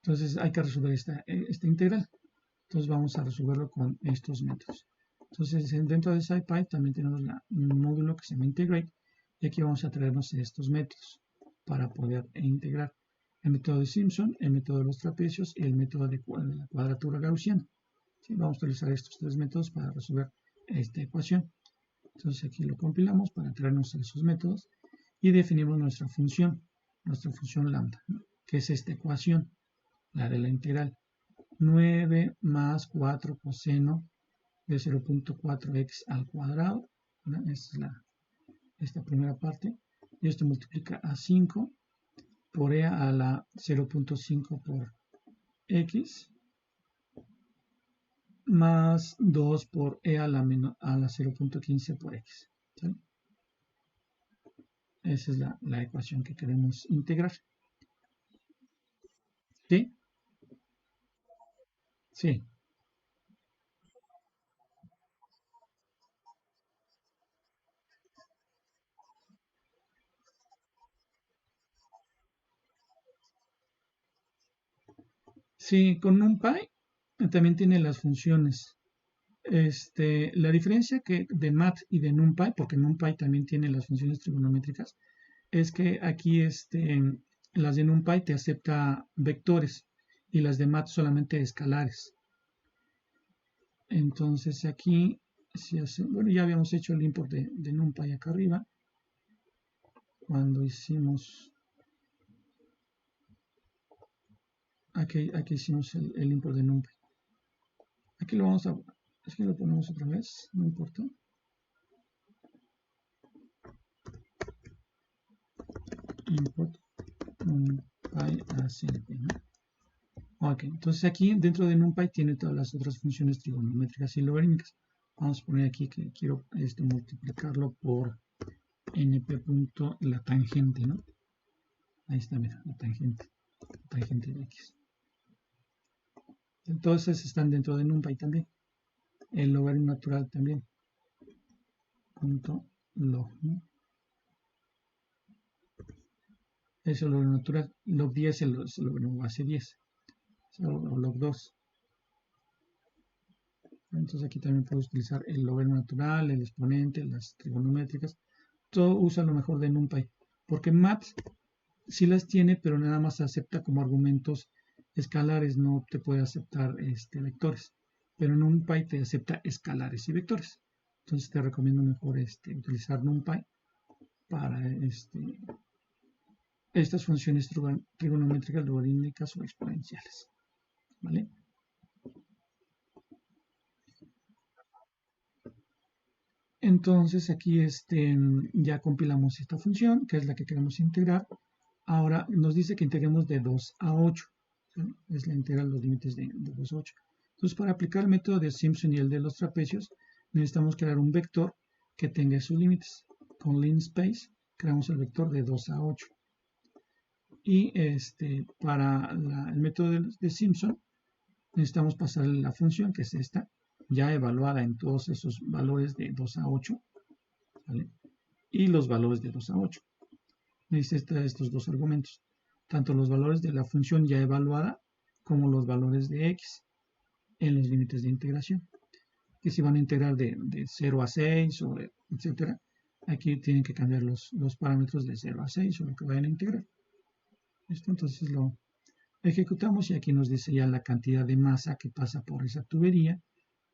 Entonces hay que resolver esta integral. Entonces vamos a resolverlo con estos métodos. Entonces dentro de SciPy también tenemos un módulo que se llama Integrate y aquí vamos a traernos estos métodos para poder integrar el método de Simpson, el método de los trapecios y el método de la cuadratura gaussiana. ¿Sí? Vamos a utilizar estos tres métodos para resolver esta ecuación. Entonces aquí lo compilamos para traernos esos métodos y definimos nuestra función lambda, ¿no? Que es esta ecuación, la de la integral 9 más 4 coseno de 0.4x al cuadrado, ¿no? Esta es esta primera parte, y esto multiplica a 5 por e a la 0.5 por x más 2 por e a la 0.15 por x. ¿Sí? Esa es la ecuación que queremos integrar. ¿Sí? Sí. Sí, con NumPy también tiene las funciones. La diferencia de mat y de NumPy, porque NumPy también tiene las funciones trigonométricas, es que aquí las de NumPy te acepta vectores y las de mat solamente escalares. Entonces aquí, bueno, ya habíamos hecho el import de NumPy acá arriba, cuando hicimos, aquí hicimos el import de NumPy. Aquí lo vamos a, es que lo ponemos otra vez, no importa. Import NumPy ACP, ¿no? Ok, entonces aquí dentro de NumPy tiene todas las otras funciones trigonométricas y logarítmicas. Vamos a poner aquí que quiero multiplicarlo por np punto la tangente, ¿no? Ahí está, mira, la tangente de x. Entonces están dentro de NumPy también. El logaritmo natural también. Punto log, ¿no? Es el logaritmo natural. Log 10 es el logaritmo base 10. O log 2. Entonces aquí también puedo utilizar el logaritmo natural, el exponente, las trigonométricas. Todo usa lo mejor de NumPy. Porque mat sí las tiene, pero nada más acepta como argumentos escalares, no te puede aceptar vectores. Pero NumPy te acepta escalares y vectores. Entonces te recomiendo mejor utilizar NumPy para estas funciones trigonométricas, logarítmicas o exponenciales. ¿Vale? Entonces aquí ya compilamos esta función, que es la que queremos integrar. Ahora nos dice que integremos de 2 a 8. ¿Sí? Es la integral de los límites de 2 a 8. Entonces para aplicar el método de Simpson y el de los trapecios, necesitamos crear un vector que tenga sus límites. Con linspace creamos el vector de 2 a 8. Y para el método de Simpson necesitamos pasar la función, que es esta, ya evaluada en todos esos valores de 2 a 8, ¿vale? Y los valores de 2 a 8. Necesita estos dos argumentos, tanto los valores de la función ya evaluada como los valores de x en los límites de integración. Que si van a integrar de 0 a 6 o etcétera, aquí tienen que cambiar los parámetros de 0 a 6 o lo que vayan a integrar. ¿Listo? Entonces lo ejecutamos y aquí nos dice ya la cantidad de masa que pasa por esa tubería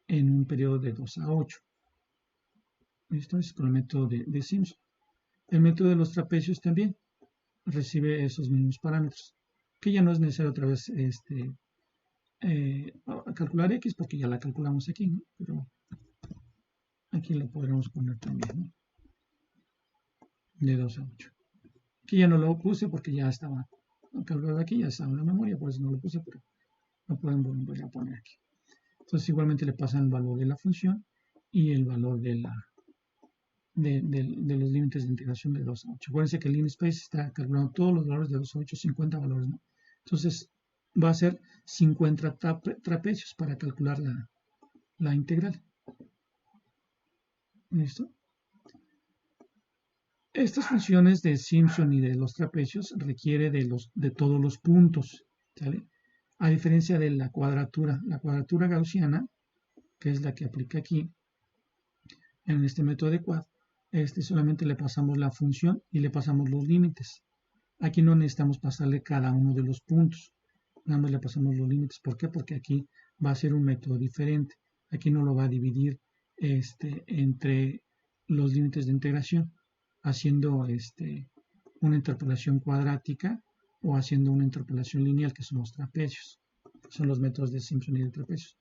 en un periodo de 2 a 8. Esto es con el método de Simpson. El método de los trapecios también recibe esos mismos parámetros, que ya no es necesario otra vez calcular X porque ya la calculamos aquí, ¿no? Pero aquí lo podremos poner también, ¿no? De 2 a 8. Aquí ya no lo puse porque ya estaba calculado aquí, ya estaba en la memoria, por eso no lo puse, pero lo pueden volver a poner aquí. Entonces igualmente le pasan el valor de la función y el valor de los límites de integración de 2 a 8. Acuérdense que el linspace está calculando todos los valores de 2 a 8, 50 valores, ¿no? Entonces va a ser 50 trapecios para calcular la integral. ¿Listo? Estas funciones de Simpson y de los trapecios requiere de todos los puntos, ¿sale? A diferencia de la cuadratura gaussiana, que es la que aplica aquí en este método de quad, solamente le pasamos la función y le pasamos los límites. Aquí no necesitamos pasarle cada uno de los puntos, nada más le pasamos los límites. ¿Por qué? Porque aquí va a ser un método diferente. Aquí no lo va a dividir entre los límites de integración, haciendo una interpolación cuadrática o haciendo una interpolación lineal, que son los trapecios. Son los métodos de Simpson y de trapecios.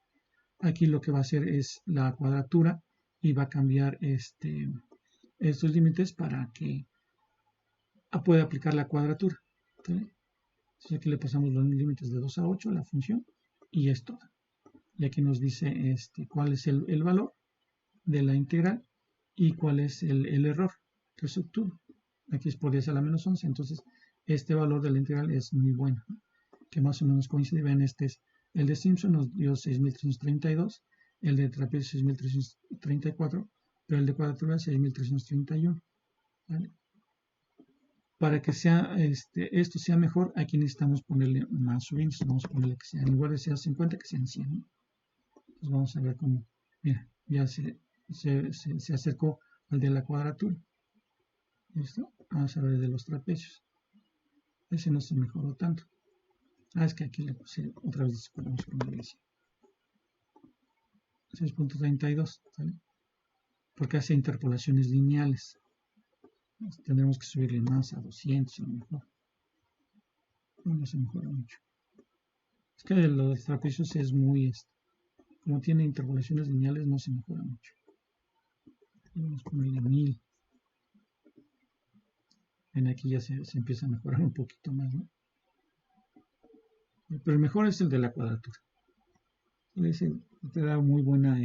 Aquí lo que va a hacer es la cuadratura y va a cambiar estos límites para que pueda aplicar la cuadratura. ¿Sí? Entonces aquí le pasamos los límites de 2 a 8 a la función y es todo. Y aquí nos dice cuál es el valor de la integral y cuál es el error que se obtuvo. Aquí es por 10 a la menos 11, entonces este valor de la integral es muy bueno, ¿no? Que más o menos coincide. Vean, este es el de Simpson, nos dio 6332, el de trapecio 6334, pero el de cuadratura 6331. ¿Vale? Para que sea esto sea mejor, aquí necesitamos ponerle más subíndices. Vamos a ponerle que sean, en lugar de ser 50, que sean 100, ¿no? Entonces vamos a ver cómo, mira, ya se acercó al de la cuadratura. ¿Listo? Vamos a ver el de los trapecios. Ese no se mejoró tanto. Es que aquí le puse otra vez, vamos a ponerle así. 6.32, ¿vale? Porque hace interpolaciones lineales. Entonces, tendremos que subirle más a 200 a lo mejor. No se mejora mucho. Es que lo de los trapecios es muy, como tiene interpolaciones lineales, no se mejora mucho. Vamos a ponerle 1000. En aquí ya se empieza a mejorar un poquito más, ¿no? Pero el mejor es el de la cuadratura. Ese te da muy buena,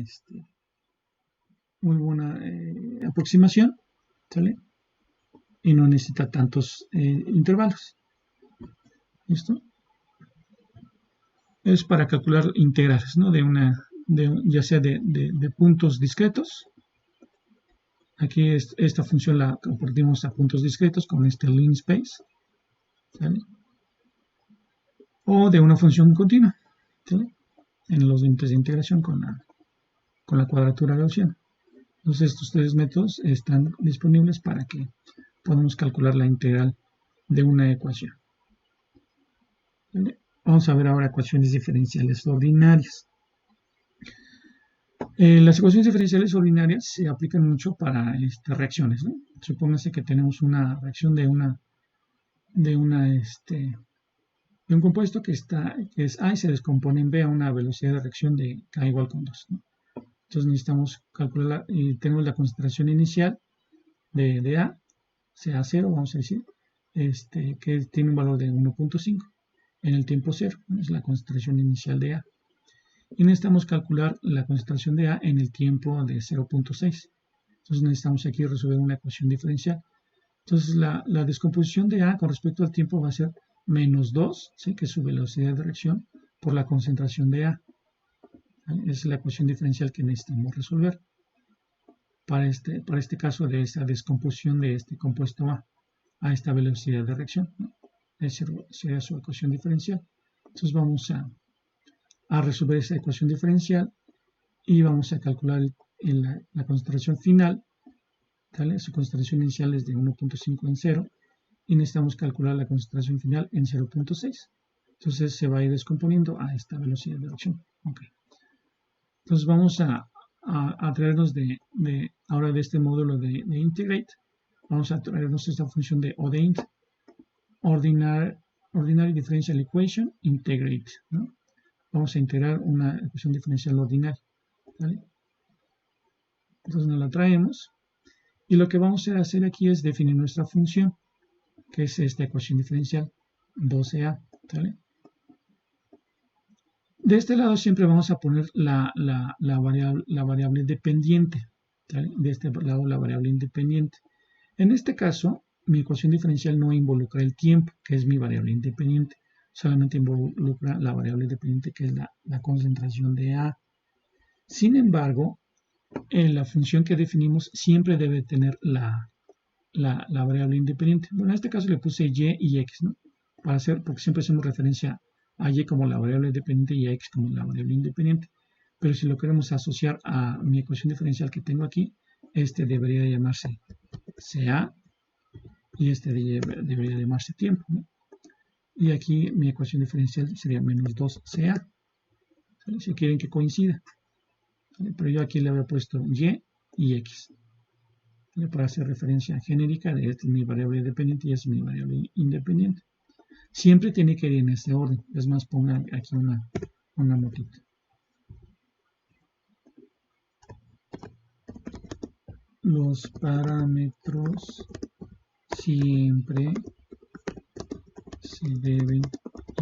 aproximación, ¿sale? Y no necesita tantos intervalos. ¿Listo? Es para calcular integrales, ¿no? Ya sea de puntos discretos. Aquí esta función la compartimos a puntos discretos con este linspace, ¿sale? O de una función continua, ¿sale? En los límites de integración con la cuadratura gaussiana. Entonces estos tres métodos están disponibles para que podamos calcular la integral de una ecuación. ¿Vale? Vamos a ver ahora ecuaciones diferenciales ordinarias. Las ecuaciones diferenciales ordinarias se aplican mucho para reacciones, ¿no? Supóngase que tenemos una reacción de un compuesto que es A y se descompone en B a una velocidad de reacción de K igual con 2, ¿no? Entonces necesitamos calcular y tenemos la concentración inicial de A, sea 0, vamos a decir, que tiene un valor de 1.5 en el tiempo 0, ¿no? Es la concentración inicial de A. Y necesitamos calcular la concentración de A en el tiempo de 0.6. Entonces necesitamos aquí resolver una ecuación diferencial. Entonces la descomposición de A con respecto al tiempo va a ser menos 2, ¿sí? Que es su velocidad de reacción, por la concentración de A. ¿Vale? Esa es la ecuación diferencial que necesitamos resolver para este caso de esta descomposición de este compuesto a esta velocidad de reacción, ¿no? Esa sería su ecuación diferencial. Entonces vamos a resolver esa ecuación diferencial y vamos a calcular la concentración final, ¿vale? Su concentración inicial es de 1.5 en 0 y necesitamos calcular la concentración final en 0.6. Entonces se va a ir descomponiendo a esta velocidad de reacción. Okay. Entonces vamos a traernos ahora de este módulo de integrate, vamos a traernos esta función de ODEINT, Ordinary Differential Equation Integrate, ¿no? Vamos a integrar una ecuación diferencial ordinaria, ¿vale? Entonces nos la traemos y lo que vamos a hacer aquí es definir nuestra función, que es esta ecuación diferencial 12a, ¿vale? De este lado siempre vamos a poner la variable dependiente, ¿vale? De este lado la variable independiente. En este caso, mi ecuación diferencial no involucra el tiempo, que es mi variable independiente, solamente involucra la variable dependiente, que es la concentración de A. Sin embargo, la función que definimos siempre debe tener la variable independiente. Bueno, en este caso le puse y y x, ¿no? Porque siempre hacemos referencia a y como la variable dependiente y a x como la variable independiente. Pero si lo queremos asociar a mi ecuación diferencial que tengo aquí, este debería llamarse CA y este debería llamarse tiempo, ¿no? Y aquí mi ecuación diferencial sería menos 2CA, ¿vale? Si quieren que coincida, ¿vale? Pero yo aquí le había puesto y x, ¿vale? Para hacer referencia genérica de esta es mi variable dependiente y esta es mi variable independiente. Siempre tiene que ir en este orden. Es más, pongan aquí una notita. Los parámetros siempre se deben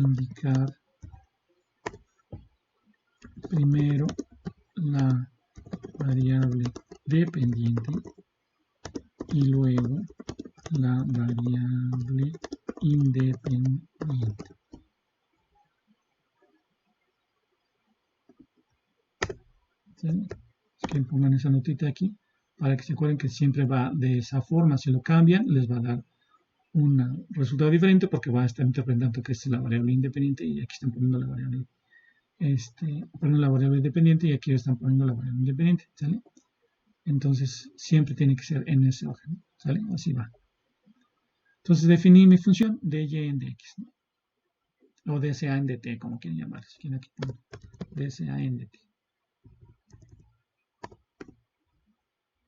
indicar primero la variable dependiente y luego la variable independiente. ¿Sí? Que pongan esa notita aquí para que se acuerden que siempre va de esa forma. Si lo cambian, les va a dar un resultado diferente porque va a estar interpretando que esta es la variable independiente y aquí están poniendo la variable la variable dependiente y aquí están poniendo la variable independiente, ¿sale? Entonces siempre tiene que ser en ese orden, ¿sale? Así va. Entonces definí mi función de y en dx, ¿no? O dsa en dt, como quieren llamar. Si quieren aquí pongo dsa en dt.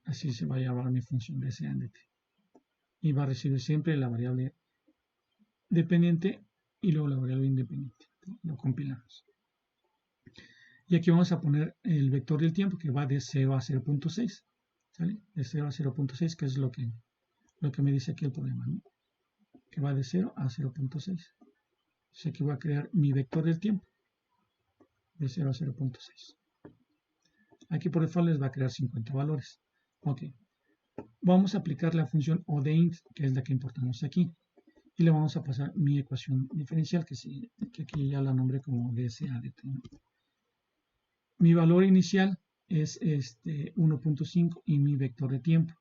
Así se va a llamar mi función dsa en dt. Y va a recibir siempre la variable dependiente y luego la variable independiente. Lo compilamos. Y aquí vamos a poner el vector del tiempo que va de 0 a 0.6. ¿Sale? De 0 a 0.6, que es lo que me dice aquí el problema, ¿no? Que va de 0 a 0.6. Entonces aquí voy a crear mi vector del tiempo de 0 a 0.6. Aquí por default les va a crear 50 valores. Ok. Vamos a aplicar la función ODEINT, que es la que importamos aquí. Y le vamos a pasar mi ecuación diferencial, que aquí ya la nombré como dsa dt, ¿no? Mi valor inicial es 1.5 y mi vector de tiempo,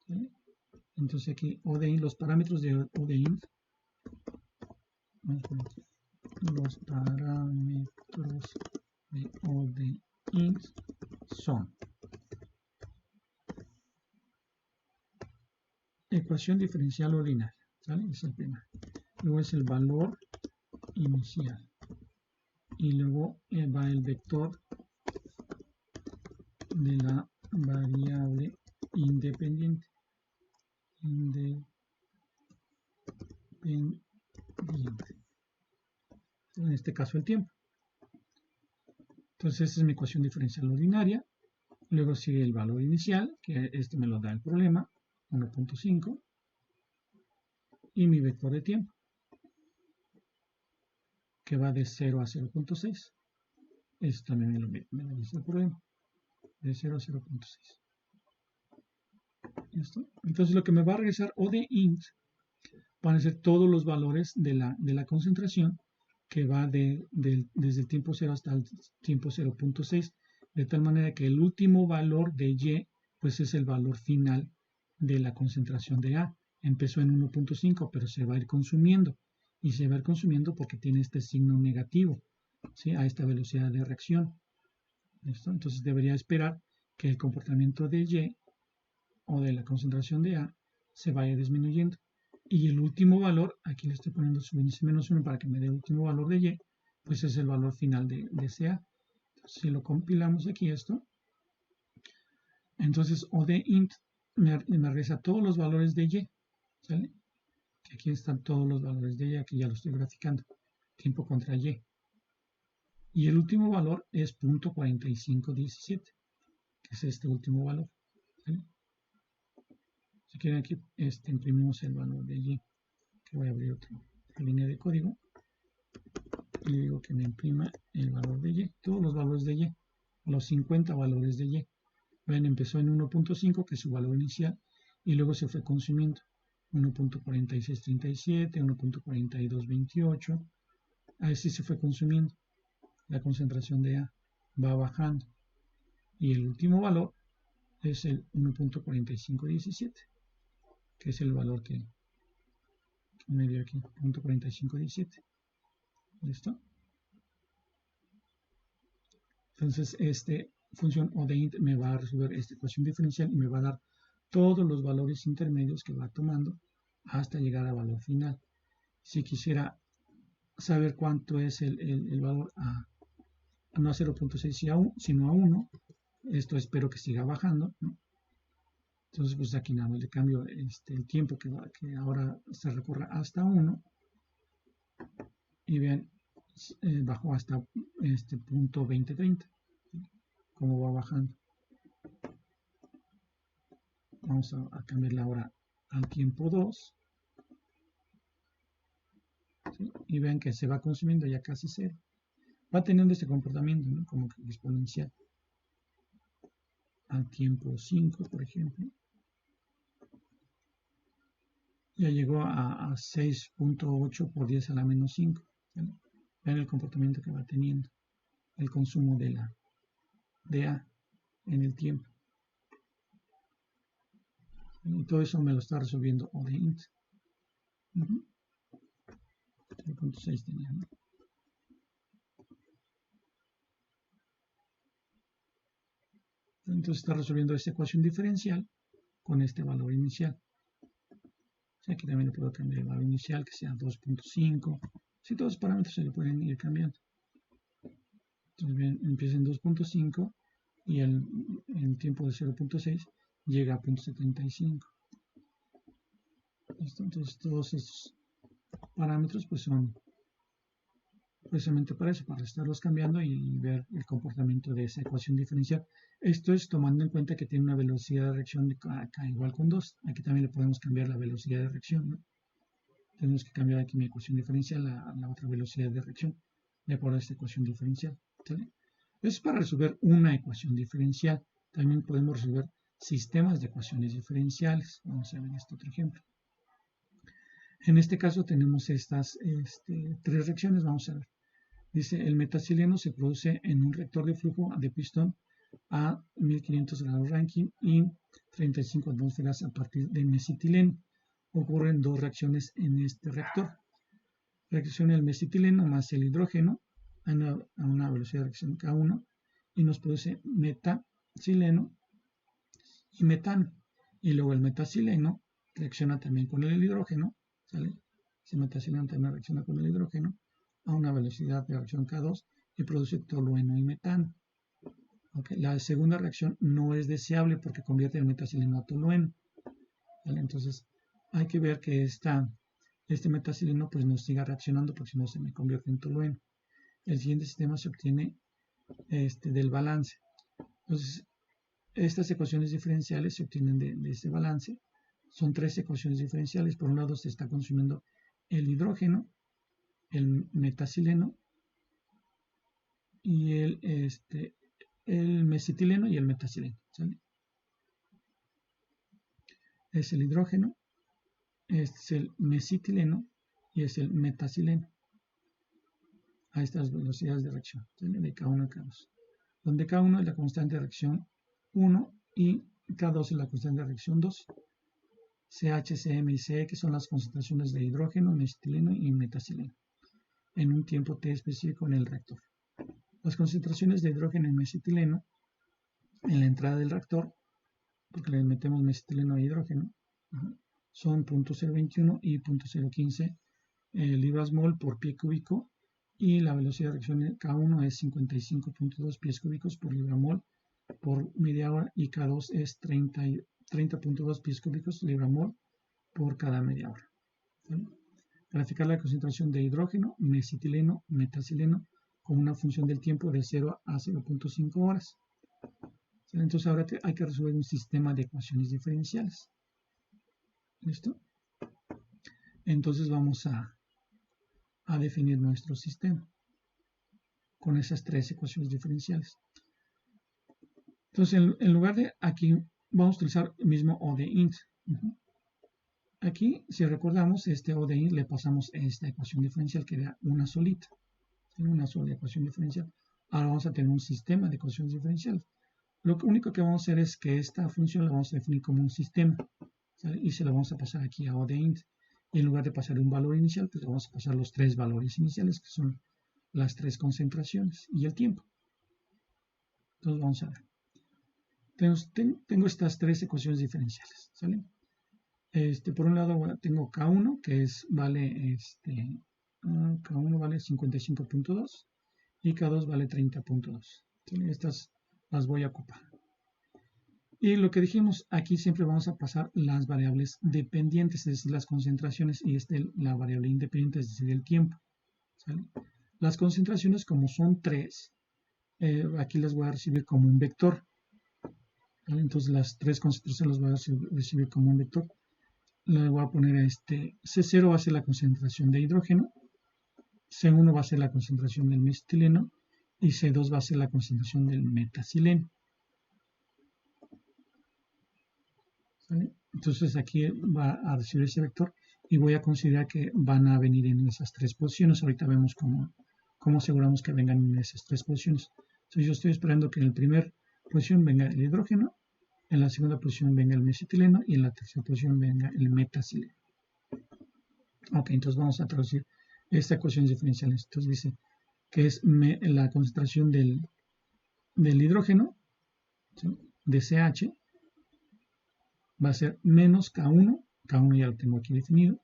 ¿sí? Entonces aquí ODEINT, los parámetros de ODEINT, los parámetros de ODEINT son ecuación diferencial ordinaria, ¿sale? Es el primero. Luego es el valor inicial. Y luego va el vector de la variable independiente. En este caso el tiempo. Entonces esta es mi ecuación diferencial ordinaria. Luego sigue el valor inicial, que me lo da el problema, 1.5. Y mi vector de tiempo, que va de 0 a 0.6. Esto también me lo dice el problema, de 0 a 0.6. ¿Listo? Entonces lo que me va a regresar ODEINT van a ser todos los valores de la concentración que va desde el tiempo 0 hasta el tiempo 0.6, de tal manera que el último valor de Y pues es el valor final de la concentración de A. Empezó en 1.5, pero se va a ir consumiendo, y se va a ir consumiendo porque tiene este signo negativo, ¿sí? A esta velocidad de reacción. ¿Listo? Entonces debería esperar que el comportamiento de Y o de la concentración de A se vaya disminuyendo. Y el último valor, aquí le estoy poniendo subíndice menos 1 para que me dé el último valor de y, pues es el valor final de ese a. Entonces, si lo compilamos aquí esto, entonces o de int me regresa todos los valores de y, ¿sale? Que aquí están todos los valores de y, aquí ya lo estoy graficando, tiempo contra y. Y el último valor es .4517, que es este último valor, ¿sale? Si quieren aquí imprimimos el valor de y, que voy a abrir otra línea de código, y le digo que me imprima el valor de y, todos los valores de y, los 50 valores de y. Ven, empezó en 1.5, que es su valor inicial, y luego se fue consumiendo. 1.4637, 1.4228, así se fue consumiendo. La concentración de A va bajando. Y el último valor es el 1.4517, que es el valor que me dio aquí, 0.4517. ¿Listo? Entonces, función ODEINT me va a resolver esta ecuación diferencial y me va a dar todos los valores intermedios que va tomando hasta llegar al valor final. Si quisiera saber cuánto es el valor no a 0.6 sino a 1, esto espero que siga bajando, ¿no? Entonces, pues aquí nada más le cambio el tiempo que ahora se recorra hasta 1 y vean, bajó hasta punto 2030, como va bajando. Vamos a cambiarle ahora al tiempo 2, ¿sí? Y ven que se va consumiendo ya casi 0. Va teniendo este comportamiento, ¿no? Como que exponencial. Al tiempo 5, por ejemplo, ya llegó a 6.8 por 10 a la menos 5. ¿Sí? Ven el comportamiento que va teniendo, el consumo de A en el tiempo. Y todo eso me lo está resolviendo ODEINT. 3.6 tenía, ¿no? Entonces está resolviendo esta ecuación diferencial con este valor inicial. O sea, aquí también le puedo cambiar el valor inicial, que sea 2.5. Si todos los parámetros se le pueden ir cambiando. Entonces bien, empieza en 2.5 y el tiempo de 0.6 llega a 0.75. Entonces todos estos parámetros pues son precisamente para eso, para estarlos cambiando y ver el comportamiento de esa ecuación diferencial. Esto es tomando en cuenta que tiene una velocidad de reacción de k igual con 2. Aquí también le podemos cambiar la velocidad de reacción, ¿no? Tenemos que cambiar aquí mi ecuación diferencial a la otra velocidad de reacción de acuerdo a esta ecuación diferencial, ¿sale? Eso es para resolver una ecuación diferencial. También podemos resolver sistemas de ecuaciones diferenciales. Vamos a ver este otro ejemplo. En este caso tenemos estas tres reacciones. Vamos a ver. Dice, el metacileno se produce en un reactor de flujo de pistón a 1500 grados Rankine y 35 atmósferas a partir de mesetileno. Ocurren dos reacciones en este reactor. Reacciona el mesetileno más el hidrógeno a una velocidad de reacción K1 y nos produce metacileno y metano. Y luego el metacileno reacciona también con el hidrógeno, ¿sale? Ese metacileno también reacciona con el hidrógeno a una velocidad de reacción K2 y produce tolueno y metano. Okay. La segunda reacción no es deseable porque convierte el metacileno a tolueno, ¿vale? Entonces hay que ver que este metacileno pues no siga reaccionando porque si no se me convierte en tolueno. El siguiente sistema se obtiene del balance. Entonces estas ecuaciones diferenciales se obtienen de este balance. Son tres ecuaciones diferenciales. Por un lado se está consumiendo el hidrógeno, el metacileno y el mesetileno y el metacileno, ¿sale? Es el hidrógeno, es el mesetileno y es el metacileno a estas velocidades de reacción, ¿sale? De K1 a K2, donde K1 es la constante de reacción 1 y K2 es la constante de reacción 2. CH, CM y CE, que son las concentraciones de hidrógeno, mesetileno y metacileno, en un tiempo T específico en el reactor. Las concentraciones de hidrógeno y mesetileno en la entrada del reactor, porque le metemos mesetileno e hidrógeno, son 0.021 y 0.015 libras-mol por pie cúbico, y la velocidad de reacción K1 es 55.2 pies cúbicos por libra-mol por media hora, y K2 es 30.2 pies cúbicos libra-mol por cada media hora. ¿Sí? Graficar la concentración de hidrógeno, mesetileno, metacileno como una función del tiempo de 0 a 0.5 horas. ¿Sí? Entonces ahora hay que resolver un sistema de ecuaciones diferenciales. ¿Listo? Entonces vamos a definir nuestro sistema con esas tres ecuaciones diferenciales. Entonces, en lugar de aquí, vamos a utilizar el mismo O de int. Aquí, si recordamos, este O de int le pasamos esta ecuación diferencial que era una solita. Una sola ecuación diferencial. Ahora vamos a tener un sistema de ecuaciones diferenciales. Lo único que vamos a hacer es que esta función la vamos a definir como un sistema, ¿sale? Y se la vamos a pasar aquí a O de int. Y en lugar de pasar un valor inicial, pues le vamos a pasar los tres valores iniciales, que son las tres concentraciones y el tiempo. Entonces vamos a ver. Tengo estas tres ecuaciones diferenciales, ¿sale? Por un lado tengo K1, que vale K1 vale 55.2 y K2 vale 30.2. Estas las voy a ocupar. Y lo que dijimos, aquí siempre vamos a pasar las variables dependientes, es decir, las concentraciones, y la variable independiente, es decir, el tiempo. ¿Sale? Las concentraciones, como son tres, aquí las voy a recibir como un vector. ¿Vale? Entonces las tres concentraciones las voy a recibir como un vector. Le voy a poner C0 va a ser la concentración de hidrógeno, C1 va a ser la concentración del mesetileno y C2 va a ser la concentración del metacileno. ¿Sale? Entonces aquí va a recibir ese vector y voy a considerar que van a venir en esas tres posiciones. Ahorita vemos cómo aseguramos que vengan en esas tres posiciones. Entonces yo estoy esperando que en la primera posición venga el hidrógeno, en la segunda posición venga el mesetileno y en la tercera posición venga el metacileno. Ok, entonces vamos a traducir esta ecuación diferencial. Entonces dice que es la concentración del hidrógeno, ¿sí?, de CH, va a ser menos K1, K1 ya lo tengo aquí definido,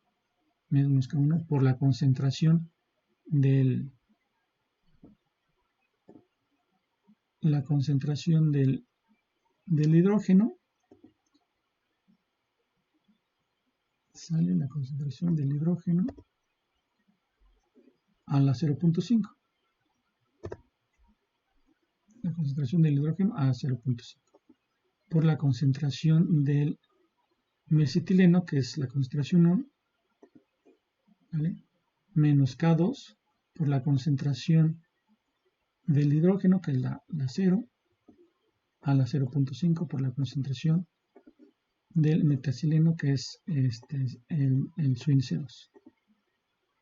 menos K1 por la concentración del hidrógeno, sale la concentración del hidrógeno a la 0.5. La concentración del hidrógeno a 0.5 por la concentración del mesetileno, que es la concentración 1, ¿vale?, menos K2 por la concentración del hidrógeno, que es la 0, a la 0.5 por la concentración del metacileno, que es el swing C2.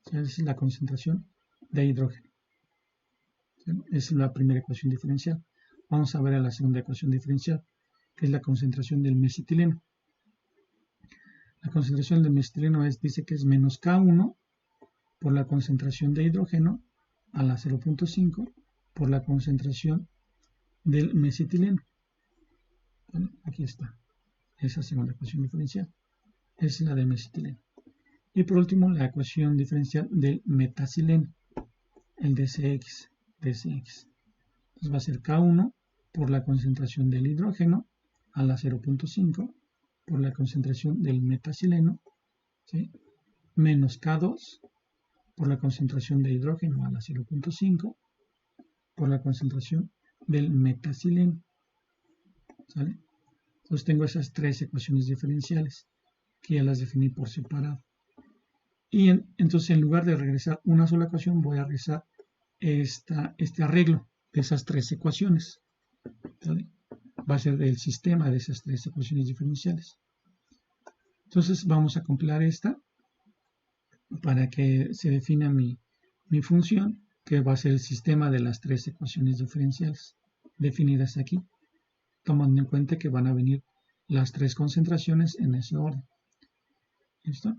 O sea, esa es la concentración de hidrógeno. ¿Sí? Esa es la primera ecuación diferencial. Vamos a ver a la segunda ecuación diferencial, que es la concentración del mesetileno. La concentración del mesetileno dice que es menos K1 por la concentración de hidrógeno a la 0.5 por la concentración del mesetileno. ¿Vale? Aquí está esa segunda ecuación diferencial. Es la del mesetileno. Y por último, la ecuación diferencial del metacileno, el DCX. Entonces va a ser K1 por la concentración del hidrógeno a la 0.5 por la concentración del metacileno, ¿sí?, menos K2 por la concentración de hidrógeno a la 0.5 por la concentración del metacileno. ¿Sale? Entonces tengo esas tres ecuaciones diferenciales que ya las definí por separado. Y entonces, en lugar de regresar una sola ecuación, voy a regresar este arreglo de esas tres ecuaciones. ¿Sale? Va a ser el sistema de esas tres ecuaciones diferenciales. Entonces vamos a compilar esta para que se defina mi función, que va a ser el sistema de las tres ecuaciones diferenciales definidas aquí, tomando en cuenta que van a venir las tres concentraciones en ese orden. ¿Listo?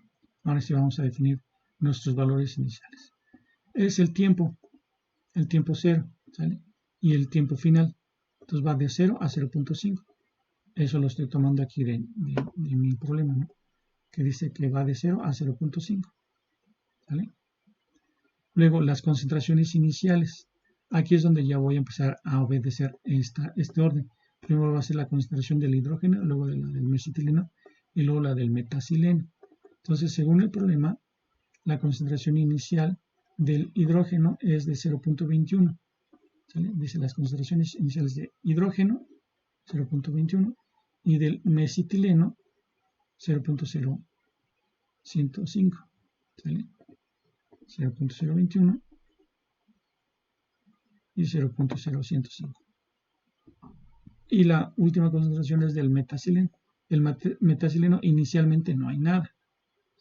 Ahora sí vamos a definir nuestros valores iniciales. Es el tiempo 0, ¿sale?, y el tiempo final. Entonces va de 0 a 0.5. Eso lo estoy tomando aquí de mi problema, ¿no? que dice que va de 0 a 0.5. ¿Vale? Luego, las concentraciones iniciales. Aquí es donde ya voy a empezar a obedecer este orden. Primero va a ser la concentración del hidrógeno, luego la del mesetileno y luego la del metacileno. Entonces, según el problema, la concentración inicial del hidrógeno es de 0.21. ¿Sale? Dice las concentraciones iniciales de hidrógeno, 0.21, y del mesetileno, 0.0105. ¿Sale? 0.021 y 0.0105. Y la última concentración es del metacileno. El metacileno inicialmente no hay nada.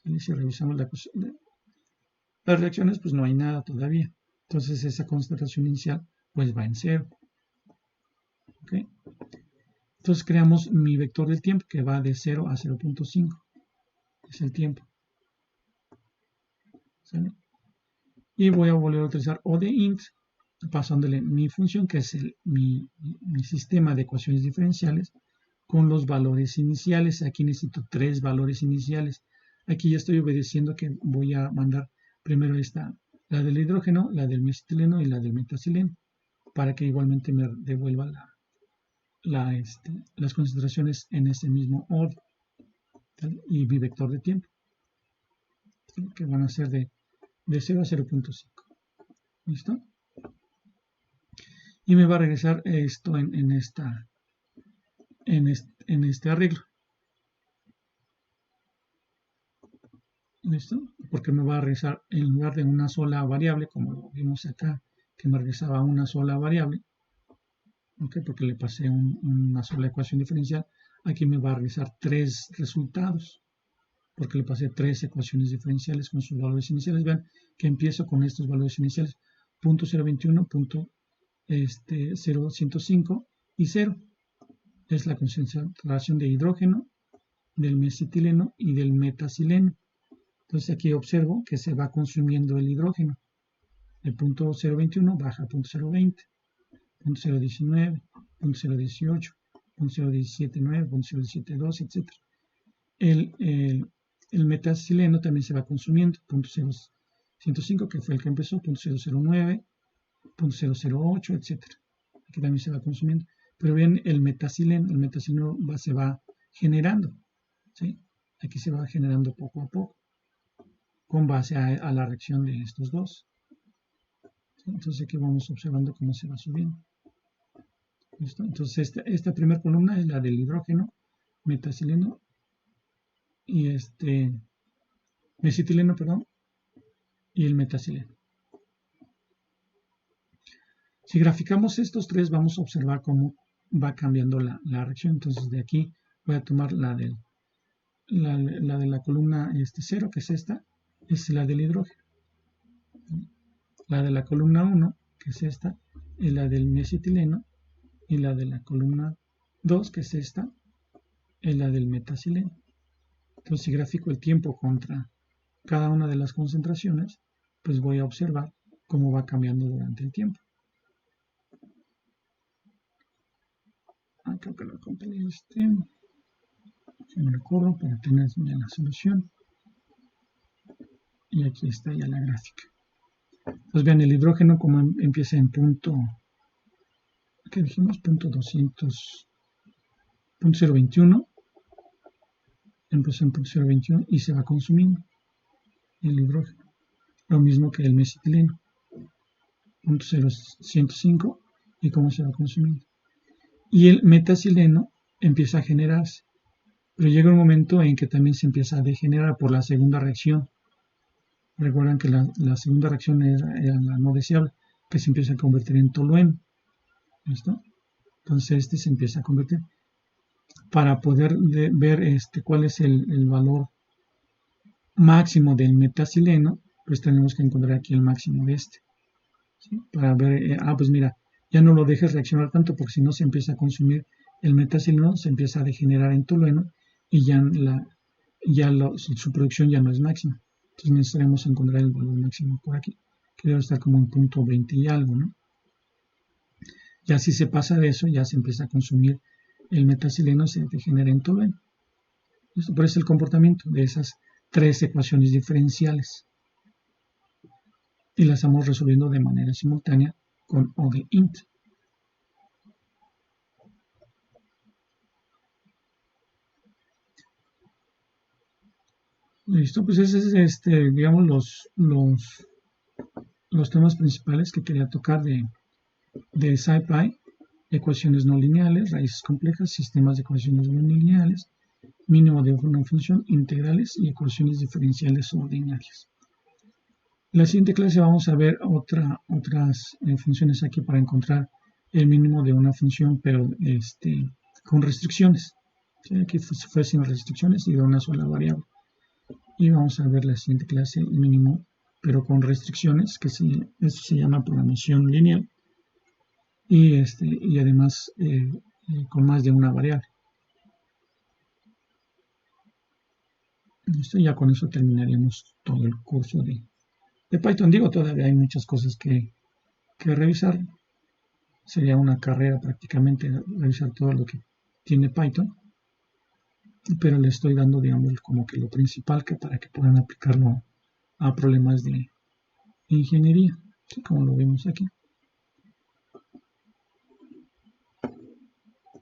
¿Sale? Si revisamos las reacciones, pues no hay nada todavía. Entonces esa concentración inicial pues va en 0. ¿Okay? Entonces creamos mi vector del tiempo que va de 0 a 0.5. Es el tiempo. ¿Sale? Y voy a volver a utilizar O de int, pasándole mi función, que es mi sistema de ecuaciones diferenciales, con los valores iniciales. Aquí necesito 3 valores iniciales. Aquí ya estoy obedeciendo que voy a mandar primero la del hidrógeno, la del mesetileno y la del metacileno, para que igualmente me devuelva las concentraciones en ese mismo orden. ¿Vale? Y mi vector de tiempo, ¿sí? Que van a ser de 0 a 0.5. ¿Listo? Y me va a regresar esto en este arreglo. ¿Listo? Porque me va a regresar en lugar de una sola variable, como lo vimos acá, que me regresaba una sola variable, ¿okay? Porque le pasé una sola ecuación diferencial. Aquí me va a regresar 3 resultados, porque le pasé 3 ecuaciones diferenciales con sus valores iniciales. Vean que empiezo con estos valores iniciales, 0.021, 0.105 y 0. Es la concentración de hidrógeno, del mesetileno y del metacileno. Entonces aquí observo que se va consumiendo el hidrógeno. El 0.021 baja a 0.020, 0.019, 0.018, 0.017.9, 0.017.2, etc. El metacileno también se va consumiendo, 0.105, que fue el que empezó, 0.009, 0.008, etc. Aquí también se va consumiendo. Pero bien, el metacileno se va generando, ¿sí? Aquí se va generando poco a poco, con base a la reacción de estos dos. ¿Sí? Entonces aquí vamos observando cómo se va subiendo. ¿Listo? Entonces esta primera columna es la del hidrógeno, metacileno y mesetileno, perdón, y el metacileno. Si graficamos estos tres, vamos a observar cómo va cambiando la reacción. Entonces de aquí voy a tomar la de la columna 0, que es esta, es la del hidrógeno. La de la columna 1, que es esta, es la del mesetileno, y la de la columna 2, que es esta, es la del metacileno. Entonces si grafico el tiempo contra cada una de las concentraciones, pues voy a observar cómo va cambiando durante el tiempo. Creo que lo compré si me recuerdo, para tener ya la solución. Y aquí está ya la gráfica. Entonces vean el hidrógeno como empieza en punto, ¿qué dijimos? Punto 0.21. Empezó en punto 0.21 y se va consumiendo el hidrógeno. Lo mismo que el mesetileno. Punto 0.105 y cómo se va consumiendo. Y el metacileno empieza a generarse, pero llega un momento en que también se empieza a degenerar por la segunda reacción. Recuerdan que la segunda reacción era la no deseable, que se empieza a convertir en tolueno. ¿Listo? Entonces se empieza a convertir. Para poder ver cuál es el valor máximo del metacileno, pues tenemos que encontrar aquí el máximo de ¿sí? Para ver, pues mira, ya no lo dejes reaccionar tanto, porque si no se empieza a consumir el metacileno, se empieza a degenerar en tolueno y su producción ya no es máxima. Entonces necesitaremos encontrar el valor máximo por aquí, que debe estar como en punto 20 y algo, ¿no? Ya si se pasa de eso, ya se empieza a consumir el metacileno, se degenera en tolueno. Esto parece el comportamiento de esas tres ecuaciones diferenciales. Y las estamos resolviendo de manera simultánea con O de int. Listo, pues ese es digamos, los temas principales que quería tocar de SciPy: ecuaciones no lineales, raíces complejas, sistemas de ecuaciones no lineales, mínimo de una función, integrales y ecuaciones diferenciales ordinarias. En la siguiente clase vamos a ver otras funciones aquí para encontrar el mínimo de una función, pero con restricciones. ¿Sí? Aquí fue sin restricciones y de una sola variable. Y vamos a ver la siguiente clase, el mínimo, pero con restricciones, que esto se llama programación lineal. Y además con más de una variable. Ya con eso terminaríamos todo el curso de Python. Digo, todavía hay muchas cosas que revisar. Sería una carrera prácticamente revisar todo lo que tiene Python, pero le estoy dando, digamos, como que lo principal para que puedan aplicarlo a problemas de ingeniería, ¿sí? Como lo vemos aquí.